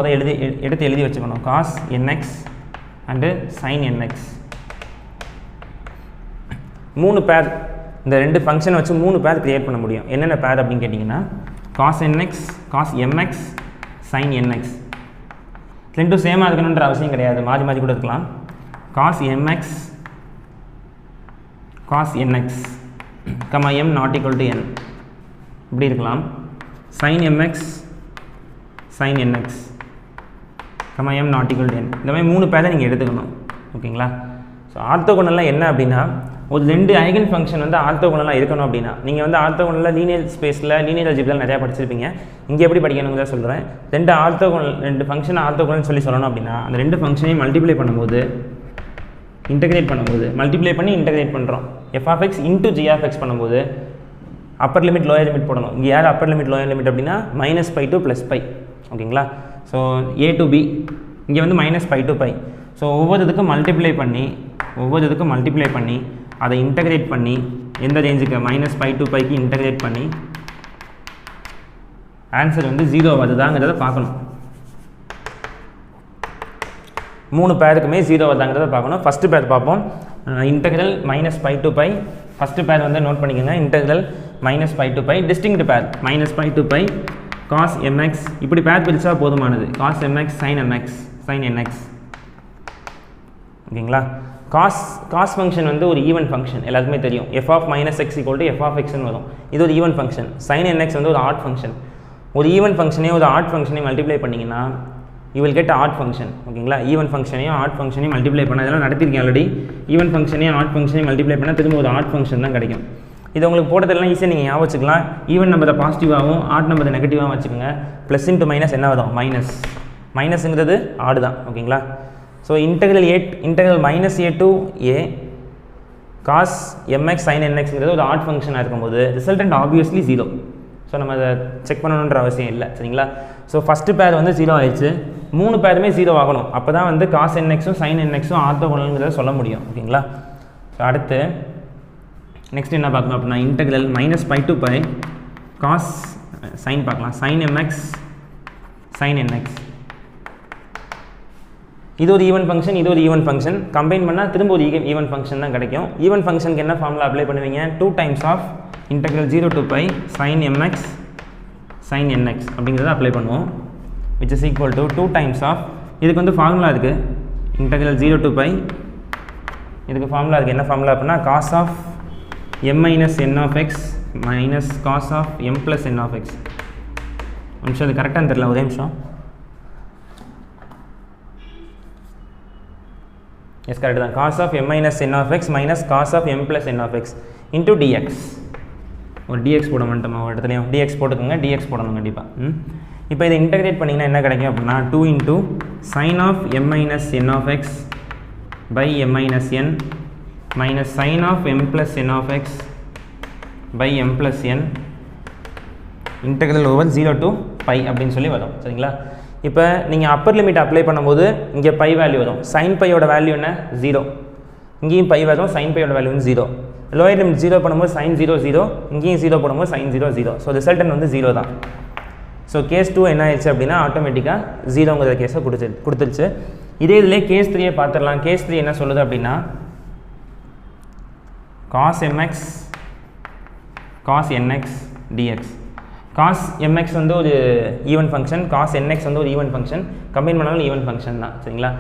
எடுத்து எழுதி வச்சுக்கணும். Cos nx and sin nx 3 பேர், இந்த 2 ஃபங்க்ஷனை வச்சு 3 பேர் க்ரியேட் பண்ண முடியும். என்னென்ன பேர் அப்படின்னு கேட்டிங்கன்னா cos nx, cos mx, sin nx. ரெண்டும் சேமாக இருக்கணுன்ற அவசியம் கிடையாது, மாறி கூட இருக்கலாம். cos mx, cos nx, m not equal to n இப்படி இருக்கலாம். sin mx, sin nx, m not equal to n. இந்த மாதிரி 3 பேரை நீங்கள் எடுத்துக்கணும். ஓகேங்களா? ஸோ ஆர்த்தோகோனலாக என்ன அப்படின்னா, ஒரு 2 ஐகன் ஃபங்க்ஷன் வந்து ஆர்த்தோகோனலாக இருக்கணும் அப்படின்னா, நீங்கள் வந்து ஆர்த்தோகோனலாக லீனியர் ஸ்பேஸில் லீனியர் அல்ஜிப்ராவில் நிறையா படிச்சிருப்பீங்க. இங்கே எப்படி படிக்கணுங்கிறத சொல்கிறேன். 2 ஃபங்க்ஷன் ஆர்த்தோகோனல்னு சொல்லணும் அப்படின்னா, அந்த 2 ஃபங்க்ஷனையும் மல்டிப்ளை பண்ணும்போது, இன்டகிரேட் பண்ணும்போது, மல்டிப்ளை பண்ணி இன்டகிரேட் பண்ணுறோம். f(x) into g(x) பண்ணும்போது அப்பர் லிமிட் லோயர் லிமிட் போடணும். இங்கே யார் அப்பர் லிமிட் லோயர் லிமிட் அப்படின்னா -π to +π. ஓகேங்களா? ஸோ a to b, இங்கே வந்து -π to π. ஸோ ஒவ்வொரு இதுக்கும் மல்டிப்ளை பண்ணி அதை இன்டகிரேட் பண்ணி எந்த ரேஞ்சுக்கு -π to πக்கு இன்டகிரேட் பண்ணி ஆன்சர் வந்து 0 வருதாங்கிறத பார்க்கணும். 3 பேருக்குமே 0 வருதாங்கிறத பார்க்கணும். ஃபஸ்ட்டு பேர் பார்ப்போம். Integral -π to π. ஃபஸ்ட்டு பேர் வந்து நோட் பண்ணிக்கோங்க. Integral -π to π. டிஸ்டிங்க்ட் பேர் -π to π cos mx. இப்படி பேர் பிரிச்சா போதுமானது. cos mx, sin nx. ஓகேங்களா? காஸ் ஃபங்க்ஷன் வந்து ஒரு ஈவன் ஃபங்க்ஷன், எல்லாருக்குமே தெரியும். f of -x = f of x வரும். இது ஒரு ஈவன் ஃபங்க்ஷன். sin nx வந்து ஒரு ஆட் ஃபங்க்ஷன். ஒரு ஈவன் ஃபங்க்ஷனே ஒரு ஆட் ஃபங்க்ஷனே மல்டிப்ளை பண்ணிங்கன்னா you will get odd function. ஓகேங்களா? ஈவன் ஃபங்க்ஷனையும் ஆட் ஃபங்க்ஷனையும் மல்டிப்ளை பண்ண, இதெல்லாம் நடத்திருக்கேன் ஆல்ரெடி. ஈவன் ஃபங்க்ஷனையும் ஆட் ஃபங்க்ஷனையும் மல்டிப்ளை பண்ணால் திரும்ப ஒரு ஆட் ஃபங்க்ஷன் தான் கிடைக்கும். இது உங்களுக்கு போட்டதெல்லாம் ஈஸியாக நீங்கள் ஞாபகம் வச்சுக்கலாம். ஈவன் நம்பரை பாசிட்டிவாகவும் ஆட் நம்பரை நெகட்டிவாகவும் வச்சுக்கோங்க. ப்ளஸ் இன்ட்டு மைனஸ் என்ன வரும்? மைனஸுங்கிறது ஆடு தான். ஓகேங்களா? So integral -a to a cos mx sin nxங்கிறது ஒரு ஆட் ஃபங்க்ஷனாக இருக்கும்போது ரிசல்டன்ட் ஆப்வியஸ்லி 0. ஸோ நம்ம அதை செக் பண்ணணுன்ற அவசியம் இல்லை. சரிங்களா? ஸோ ஃபஸ்ட்டு பேர் வந்து 0 ஆயிடுச்சு. 3 பேருமே 0 ஆகணும். அப்போ தான் வந்து cos nxும் sin nxும் ஆர்த்தோகோனல்ங்கிறத சொல்ல முடியும். ஓகேங்களா? ஸோ அடுத்து நெக்ஸ்ட் என்ன பார்க்கணும் அப்படின்னா, இன்டெக்ரல் -π to π cos sin பார்க்கலாம். sin mx, sin nx. இது ஒரு ஈவன் ஃபங்க்ஷன், இது ஒரு ஈவன் ஃபங்க்ஷன். கம்பைன் பண்ணால் திரும்ப ஒரு ஈவன் ஃபங்க்ஷன் தான் கிடைக்கும். ஈவன் ஃபங்க்ஷனுக்கு என்ன ஃபார்முலா அப்ளை பண்ணுவீங்க? 2 times of integral 0 to π sin mx, sin nx அப்படிங்கிறத அப்ளை பண்ணுவோம். which is equal to 2 times of, இதுக்கு வந்து ஃபார்முலா இருக்குது. இன்டெக்ரல் 0 to π, இதுக்கு ஃபார்முலா இருக்குது. என்ன ஃபார்முலா அப்படின்னா cos of m minus n of x minus cos of m plus n of x. ஒரு நிமிஷம், அது கரெக்டாக தெரியல, ஒரே நிமிஷம். எஸ், கரெக்டு தான். cos of m minus n of x minus cos of m plus n of x into dx. ஒரு dx போட மாட்டோமா ஒரு இடத்துலையும்? dx போட்டுக்கோங்க, dx போடணும் கண்டிப்பாக. இப்போ இதை இன்டகிரேட் பண்ணிங்கன்னா என்ன கிடைக்கும் அப்படின்னா 2 into sin of m minus n of x by m minus n minus sin of m plus n of x by m plus n integral over 0 to π அப்படின்னு சொல்லி வரும். சரிங்களா? இப்போ நீங்கள் அப்பர் லிமிட் அப்ளை பண்ணும்போது இங்கே பை வேல்யூ வரும். sin பையோட வேல்யூ என்ன? 0. இங்கேயும் பை வரும், sin பையோட வேல்யூ 0. லோயர் லிமிட் 0 பண்ணும்போது sin 0 0, இங்கேயும் 0 போடும்போது sin 0 0. ஸோ ரிசல்டன் வந்து 0 தான். ஸோ கேஸ் 2 என்ன ஆயிடுச்சு அப்படின்னா ஆட்டோமேட்டிக்காக 0ங்கிற கேஸை கொடுத்துருச்சு. இதே இதிலே கேஸ் 3 பார்த்துடலாம். கேஸ் 3 என்ன சொல்லுது அப்படின்னா cos mx cos nx dx. cos mx வந்து ஒரு ஈவன் ஃபங்க்ஷன், cos nx வந்து ஒரு ஈவன் ஃபங்க்ஷன், கம்பைன் பண்ணாலும் ஈவன் ஃபங்க்ஷன் தான். சரிங்களா?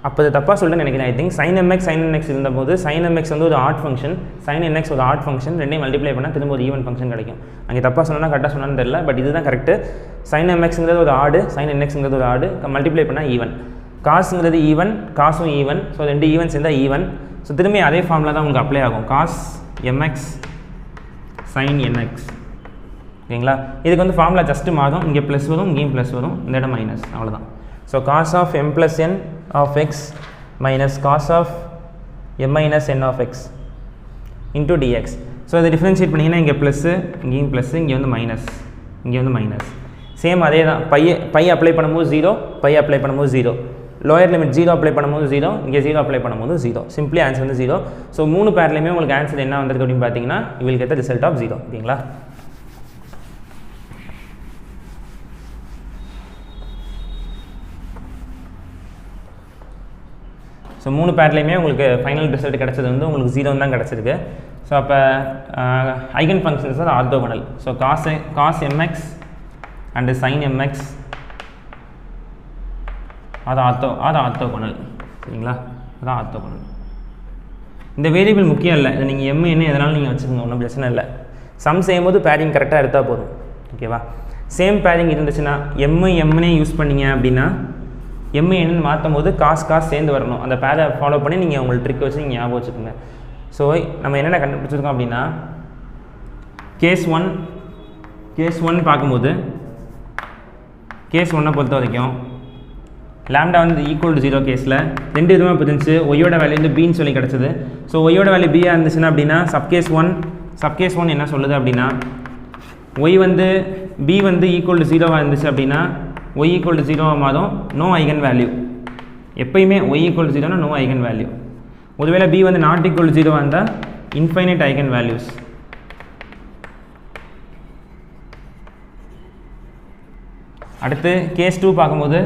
அப்போ இது தப்பாக சொல்லிட்டு நினைக்கிறேன். I think sin mx sin nx இருந்தபோது sin mx வந்து ஒரு ஆட் ஃபங்க்ஷன், sin nx ஒரு ஆட் ஃபங்க்ஷன், ரெண்டையும் மல்டிப்ளை பண்ணால் திரும்ப ஒரு ஈவன் ஃபங்க்ஷன் கிடைக்கும். அங்கே தப்பாக சொன்னா கரெக்டாக சொன்னான்னு தெரியல, பட் இதுதான் கரெக்டு. sin mxங்கிறது ஒரு ஆடு, sin nxங்கிறது ஒரு ஆடு, மல்டிப்ளை பண்ணால் ஈவன். காசுங்கிறது ஈவன், காசும் ஈவன், ஸோ ரெண்டு ஈவன் சேர்ந்தால் ஈவன். ஸோ திரும்பி அதே ஃபார்முலா தான் உங்களுக்கு அப்ளை ஆகும், cos mx sin nx. ஓகேங்களா? இதுக்கு வந்து ஃபார்முலா ஜஸ்ட்டு மாறும், இங்கே ப்ளஸ் வரும், இங்கேயும் ப்ளஸ் வரும், இந்த இடம் மைனஸ், அவ்வளோதான். So cos of m plus n of x minus cos of m minus n of x into dx. So இதை டிஃப்ரென்ஷியேட் பண்ணிங்கன்னா இங்கே ப்ளஸ்ஸு, இங்கேயும் ப்ளஸ்ஸு, இங்கே வந்து மைனஸ், இங்கே வந்து மைனஸ். சேம் அதே தான், பை அப்ளை பண்ணும்போது 0, பை அப்ளை பண்ணும்போது 0, லோயர் லிமிட் 0 அப்ளை பண்ணும்போது 0, இங்கே 0 அப்ளை பண்ணும்போது 0. சிம்பிளி ஆன்சர் வந்து 0. ஸோ 3 பேர்லையுமே உங்களுக்கு ஆன்சர் என்ன வந்திருக்கு அப்படின்னு பார்த்தீங்கன்னா you will get the result of 0. ஓகேங்களா? ஸோ 3 பேர்லையுமே உங்களுக்கு ஃபைனல் ரிசல்ட் கிடச்சது வந்து உங்களுக்கு 0 தான் கிடச்சிருக்கு. ஸோ அப்போ ஐகன் ஃபங்க்ஷன்ஸ் தான் orthogonal. So cos mx and sin mx அது ஆர்த்தோகோனல். சரிங்களா? அதான் ஆர்த்தோகோனல். இந்த வேரியபிள் முக்கியம் இல்லை, இது நீங்கள் எம் என்ன எதனாலும் நீங்கள் வச்சுக்கோங்க, ஒன்றும் பிரச்சனை இல்லை. சம் செய்யும்போது பேரிங் கரெக்டாக எடுத்தால் போதும். ஓகேவா? சேம் பேரிங் இருந்துச்சுன்னா எம்னே யூஸ் பண்ணிங்க அப்படின்னா எம் என்னன்னு மாற்றும் போது காஸ் சேர்ந்து வரணும். அந்த பேரை ஃபாலோ பண்ணி நீங்கள் உங்களுக்கு ட்ரிக் வச்சு நீங்கள் ஞாபகம் வச்சுக்கோங்க. ஸோ நம்ம என்னென்ன கண்டுபிடிச்சிருக்கோம் அப்படின்னா கேஸ் ஒன் பார்க்கும்போது கேஸ் 1 பொறுத்த வரைக்கும் லாம்டா வந்து ஈக்குவல் டு 0 கேஸில் ரெண்டு விதமாக பிரிஞ்சு ஒய்யோட வேல்யூ வந்து பின்னு சொல்லி கிடச்சிது. ஸோ ஒய்யோட வேல்யூ பியாக இருந்துச்சுன்னா அப்படின்னா சப்கேஸ் ஒன் என்ன சொல்லுது அப்படின்னா ஒய் வந்து பி வந்து ஈக்குவல் டு 0வாக இருந்துச்சு அப்படின்னா ஒய் ஈக்குவல் டு 0வாக மாறும், நோ ஐகன் வேல்யூ. எப்பயுமே ஒய் ஈக்குவல் டு 0னா நோ ஐகன் வேல்யூ. ஒருவேளை பி வந்து நாட் ஈக்குவல் டு 0வாக இருந்தால் இன்ஃபைனைட் ஐகன் வேல்யூஸ். அடுத்து கேஸ் 2 பார்க்கும்போது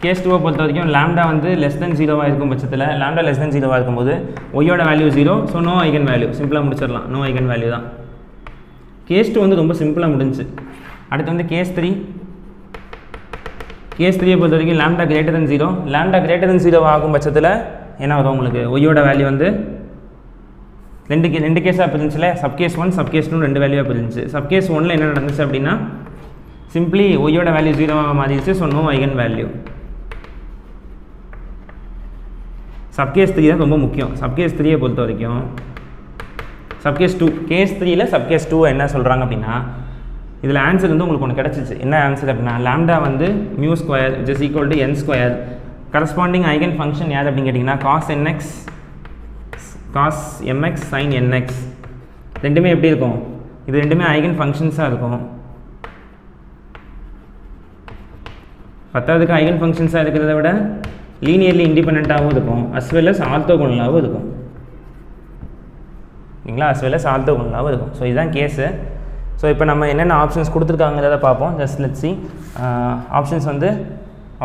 கேஸ் 2 பொறுத்த வரைக்கும் லாம்டா வந்து லெஸ் தென் 0வாக இருக்கும் பட்சத்தில் லாம்டா லெஸ் தென் 0வாக இருக்கும்போது ஒய்யோட value 0, so no eigen value. சிம்பிளாக முடிச்சிடலாம், நோ ஐகன் வேல்யூ தான். கேஸ் 2 வந்து ரொம்ப சிம்பிளாக முடிஞ்சு. அடுத்து வந்து கேஸ் 3 பொறுத்த வரைக்கும் lambda greater than 0, lambda greater than 0 ஆகும் பட்சத்தில் என்ன வரும் உங்களுக்கு ஒய்யோட வேல்யூ வந்து ரெண்டு கேஸாக பிரிஞ்சில் சப்கேஸ் 1 சப்கேஸ் 2 ரெண்டு வேல்யூவாக பிரிஞ்சு. சப்கேஸ் 1ல் என்ன நடந்துச்சு அப்படின்னா சிம்பிளி ஒய்யோட வேல்யூ 0வாக மாறிடுச்சு, ஸோ நோ ஐகன் வேல்யூ. சப்கேஸ் 3 தான் ரொம்ப முக்கியம். சப்கேஸ் 3 பொறுத்த வரைக்கும் சப்கேஸ் 2 கேஸ் 3ல் சப்கேஸ் 2 என்ன சொல்கிறாங்க அப்படின்னா இதில் ஆன்சர் வந்து உங்களுக்கு ஒன்று கிடச்சிச்சு. என்ன ஆன்சர் அப்படின்னா லாம்டா வந்து mu square which is equal to n square. Corresponding eigen function யார் அப்படின்னு கேட்டிங்கன்னா cos mx sin nx. ரெண்டுமே எப்படி இருக்கும்? இது ரெண்டுமே ஐகன் ஃபங்க்ஷன்ஸாக இருக்கும். பத்தாவதுக்கு ஐகன் ஃபங்க்ஷன்ஸாக இருக்கிறத விட லீனியர்லி இண்டிபெண்ட்டாகவும் இருக்கும், அஸ் வெல் அஸ் ஆர்த்தோகோனலாகவும் இருக்கும். ஓகேங்களா? அஸ் வெல் அஸ் ஆர்த்தோகோனலாகவும் இருக்கும். ஸோ இதுதான் கேஸு. ஸோ இப்போ நம்ம என்னென்ன ஆப்ஷன்ஸ் கொடுத்துருக்காங்கிறத பார்ப்போம். Just let's see. ஆப்ஷன்ஸ் வந்து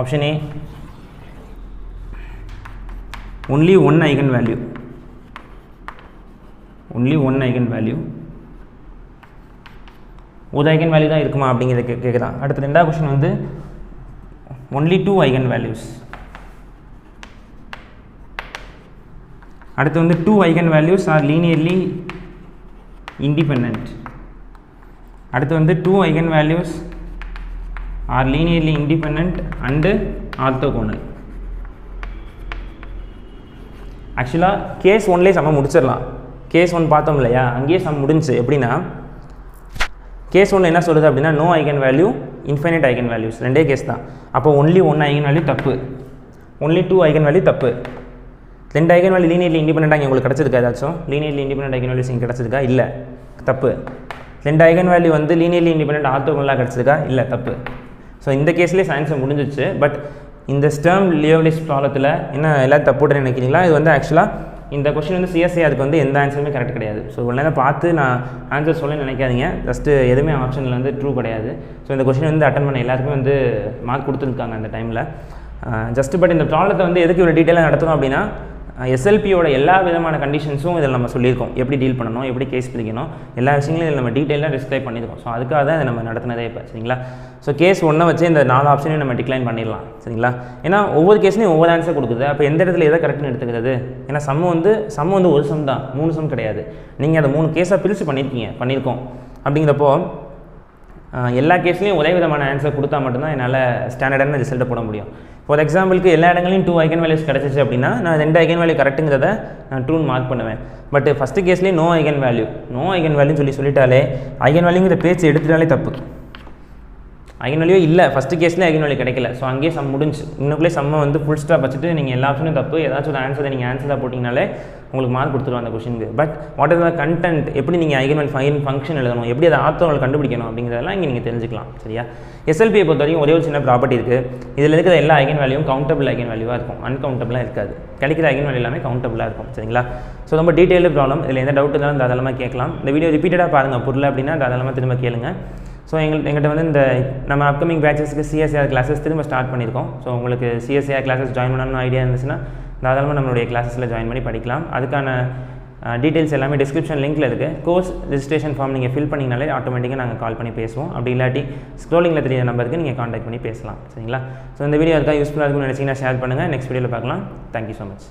option A only one eigen value, ஒரு ஐகன் வேல்யூ தான் இருக்குமா அப்படிங்கிறத கேட்குறான். அடுத்து ரெண்டாவது கொஸ்டின் வந்து only 2 eigen values. அடுத்து வந்து 2 eigen values are linearly independent. அடுத்து வந்து 2 eigen values are linearly independent and orthogonal. ஆக்சுவலாக கேஸ் 1லேயே சம முடிச்சிடலாம். கேஸ் 1 பார்த்தோம் இல்லையா, அங்கேயே சம் முடிஞ்சு. எப்படின்னா கேஸ் 1 என்ன சொல்லுது அப்படின்னா no eigen value, infinite eigen values, ரெண்டே கேஸ் தான். அப்போ ஒன்லி 1 ஐகன் வேல்யூ தப்பு, only 2 ஐகன் வேல்யூ தப்பு. 2 ஐகன் வேல்யூ லீனியர்லி இண்டிபெண்டன்ட்டாக உங்களுக்கு கிடச்சிருக்கா? ஏதாச்சும் லீனியர்லி இண்டிபெண்டன்ட் ஐகன் வேல்யூஸ் இங்கே கிடச்சிருக்கா? இல்லை, தப்பு. 2 ஐகன் வேல்யூ வந்து லீனியர்லி இண்டிபெண்டன்ட் ஆர்த்தோகோனலாக கிடச்சிருக்கா? இல்லை, தப்பு. ஸோ இந்த கேஸ்லேயே சயின்ஸை முடிஞ்சிச்சு. பட் இந்த ஸ்டர்ம் லியோவ்லிஸ் ப்ராப்ளத்தில் என்ன எல்லாம் தப்புன்னு நினைக்கிறீங்களா? இது வந்து ஆக்சுவலாக இந்த கொஸ்டின் வந்து சிஎஸ்ஏ அதுக்கு வந்து எந்த ஆன்சருமே கரெக்ட் கிடையாது. ஸோ ஒரு நேரம் பார்த்து நான் ஆன்சர் சொல்ல நினைக்காதீங்க. ஜஸ்ட்டு எதுவுமே ஆப்ஷனில் வந்து ட்ரூ கிடையாது. ஸோ இந்த கொஸ்டின் வந்து அட்டன் பண்ண எல்லாருக்குமே வந்து மார்க் கொடுத்துருக்காங்க அந்த டைமில். ஜஸ்ட்டு பட் இந்த ப்ராப்ளத்தை வந்து எதுக்கு இவ்வளோ டீட்டெயிலாக நடத்தணும் அப்படின்னா எஸ்எல்பியோட எல்லா விதமான கண்டிஷன்ஸும் இதில் நம்ம சொல்லியிருக்கோம். எப்படி டீல் பண்ணணும், எப்படி கேஸ் பிடிக்கணும், எல்லா விஷயங்களும் இதில் நம்ம டீட்டெயிலாக டிஸ்கிரைப் பண்ணியிருக்கோம். ஸோ அதுக்காக தான் இதை நம்ம நடத்தினதே இப்போ. சரிங்களா? ஸோ கேஸ் 1 வச்சு இந்த 4 ஆப்ஷனையும் நம்ம டிக்ளைன் பண்ணிடலாம். சரிங்களா? ஏன்னா ஒவ்வொரு கேஸ்லையும் ஒவ்வொரு ஆன்சர் கொடுக்குது. அப்போ எந்த இடத்துல எதை கரெக்ட்னு எடுத்துக்கிறது? ஏன்னா சம் வந்து ஒரு சம் தான், 3 சம் கிடையாது. நீங்கள் அதை 3 கேஸாக பிரித்து பண்ணியிருக்கோம். அப்படிங்கிறப்போ எல்லா கேஸ்லையும் ஒரே விதமான ஆன்சர் கொடுத்தா மட்டும்தான் என்னால் ஸ்டாண்டர்டான ரிசல்ட்டை போட முடியும். ஃபார் எக்ஸாம்பிளுக்கு எல்லா இடங்களையும் 2 ஐகன் வேல்யூஸ் கிடச்சிச்சு அப்படின்னா நான் 2 ஐகன் வேல்யூ கரெக்ட்டுங்கிறத நான் 2 மார்க் பண்ணுவேன். பட் ஃபஸ்ட்டு கேஸ்லேயே நோ ஐகன் வேல்யூன்னு சொல்லிட்டாலே ஐகன் வேல்யூங்கிற பேச்சு எடுத்துட்டாலே தப்பு. ஐகன் வேல்யூ இல்லை, ஃபஸ்ட்டு கேஸ்லேயே ஐகன் வேல்யூ கிடைக்கல. ஸோ அங்கேயே சம் முடிஞ்சு. இன்னுக்குள்ளே சம்மை வந்து ஃபுல் ஸ்டாப் வச்சுட்டு நீங்கள் எல்லா ஆப்ஷனும் தப்பு, ஏதாச்சும் ஒரு ஆன்சரை நீங்கள் ஆன்சராக போட்டிங்கனாலே உங்களுக்கு மார்க் கொடுத்துருவோம் அந்த கொஷினுக்கு. But what is the content, எப்படி நீங்கள் ஐகன் வேல்யூ ஃபங்க்ஷன் எழுதணும், எப்படி அதை ஆத்தோர்கள் கண்டுபிடிக்கணும் அப்படிங்கிறதெல்லாம் இங்கே நீங்கள் தெரிஞ்சுக்கலாம். சரியா? எஸ்எல்பியை பொறுத்த வரைக்கும் ஒரே ஒரு சின்ன ப்ராப்பர்ட்டி இருக்குது. இதில் இருக்கிற எல்லா ஐகன் வேல்யூவும் கவுண்டபிள் ஐகன் வேல்யூவாக இருக்கும், அன்கவுண்டபிளாக இருக்காது. கிடைக்கிற ஐகன் வேல்யூ எல்லாமே கவுண்டபிளாக இருக்கும். சரிங்களா? ஸோ ரொம்ப டீட்டெயில்டு ப்ராப்ளம். இதில் எந்த டவுட் இருந்தாலும் தாராளமாக கேட்கலாம். இந்த வீடியோ ரிப்பீட்டடாக பாருங்கள், புரியல அப்படின்னா தாராளமாக திரும்ப கேளுங்க. ஸோ எங்கள்கிட்ட வந்து இந்த நம்ம அப்கமிங் பேச்சஸ்க்கு சிஎஸ்ஏஆர் கிளாஸஸ் திரும்ப ஸ்டார்ட் பண்ணியிருக்கோம். ஸோ உங்களுக்கு சிஎஸ்ஏஆர் கிளாஸஸ் ஜாயின் பண்ணணும்னு ஐடியா இருந்துச்சுன்னா தாராளமாக நம்மளுடைய கிளாஸஸில் ஜாயின் பண்ணி படிக்கலாம். அதுக்கான டீட்டெயில்ஸ் எல்லாமே டிஸ்கிரிப்ஷன் லிங்க்கில் இருக்குது. கோர்ஸ் ரெஜிஸ்ட்ரேஷன் ஃபார்ம் நீங்கள் ஃபில் பண்ணிங்கனாலே ஆட்டோமேட்டிக்காக நாங்கள் கால் பண்ணி பேசுவோம். அப்படி இல்லாட்டி ஸ்க்ரோலிங்கில் தெரிய நம்பருக்கு நீங்கள் காண்டாக்ட் பண்ணி பேசலாம். சரிங்களா? ஸோ இந்த வீடியோ அதுக்காக யூஸ்ஃபுல்லாக இருக்கும்னு நினச்சிங்கன்னா ஷேர் பண்ணுங்கள். நெக்ஸ்ட் வீடியோவில் பார்க்கலாம். Thank you so much.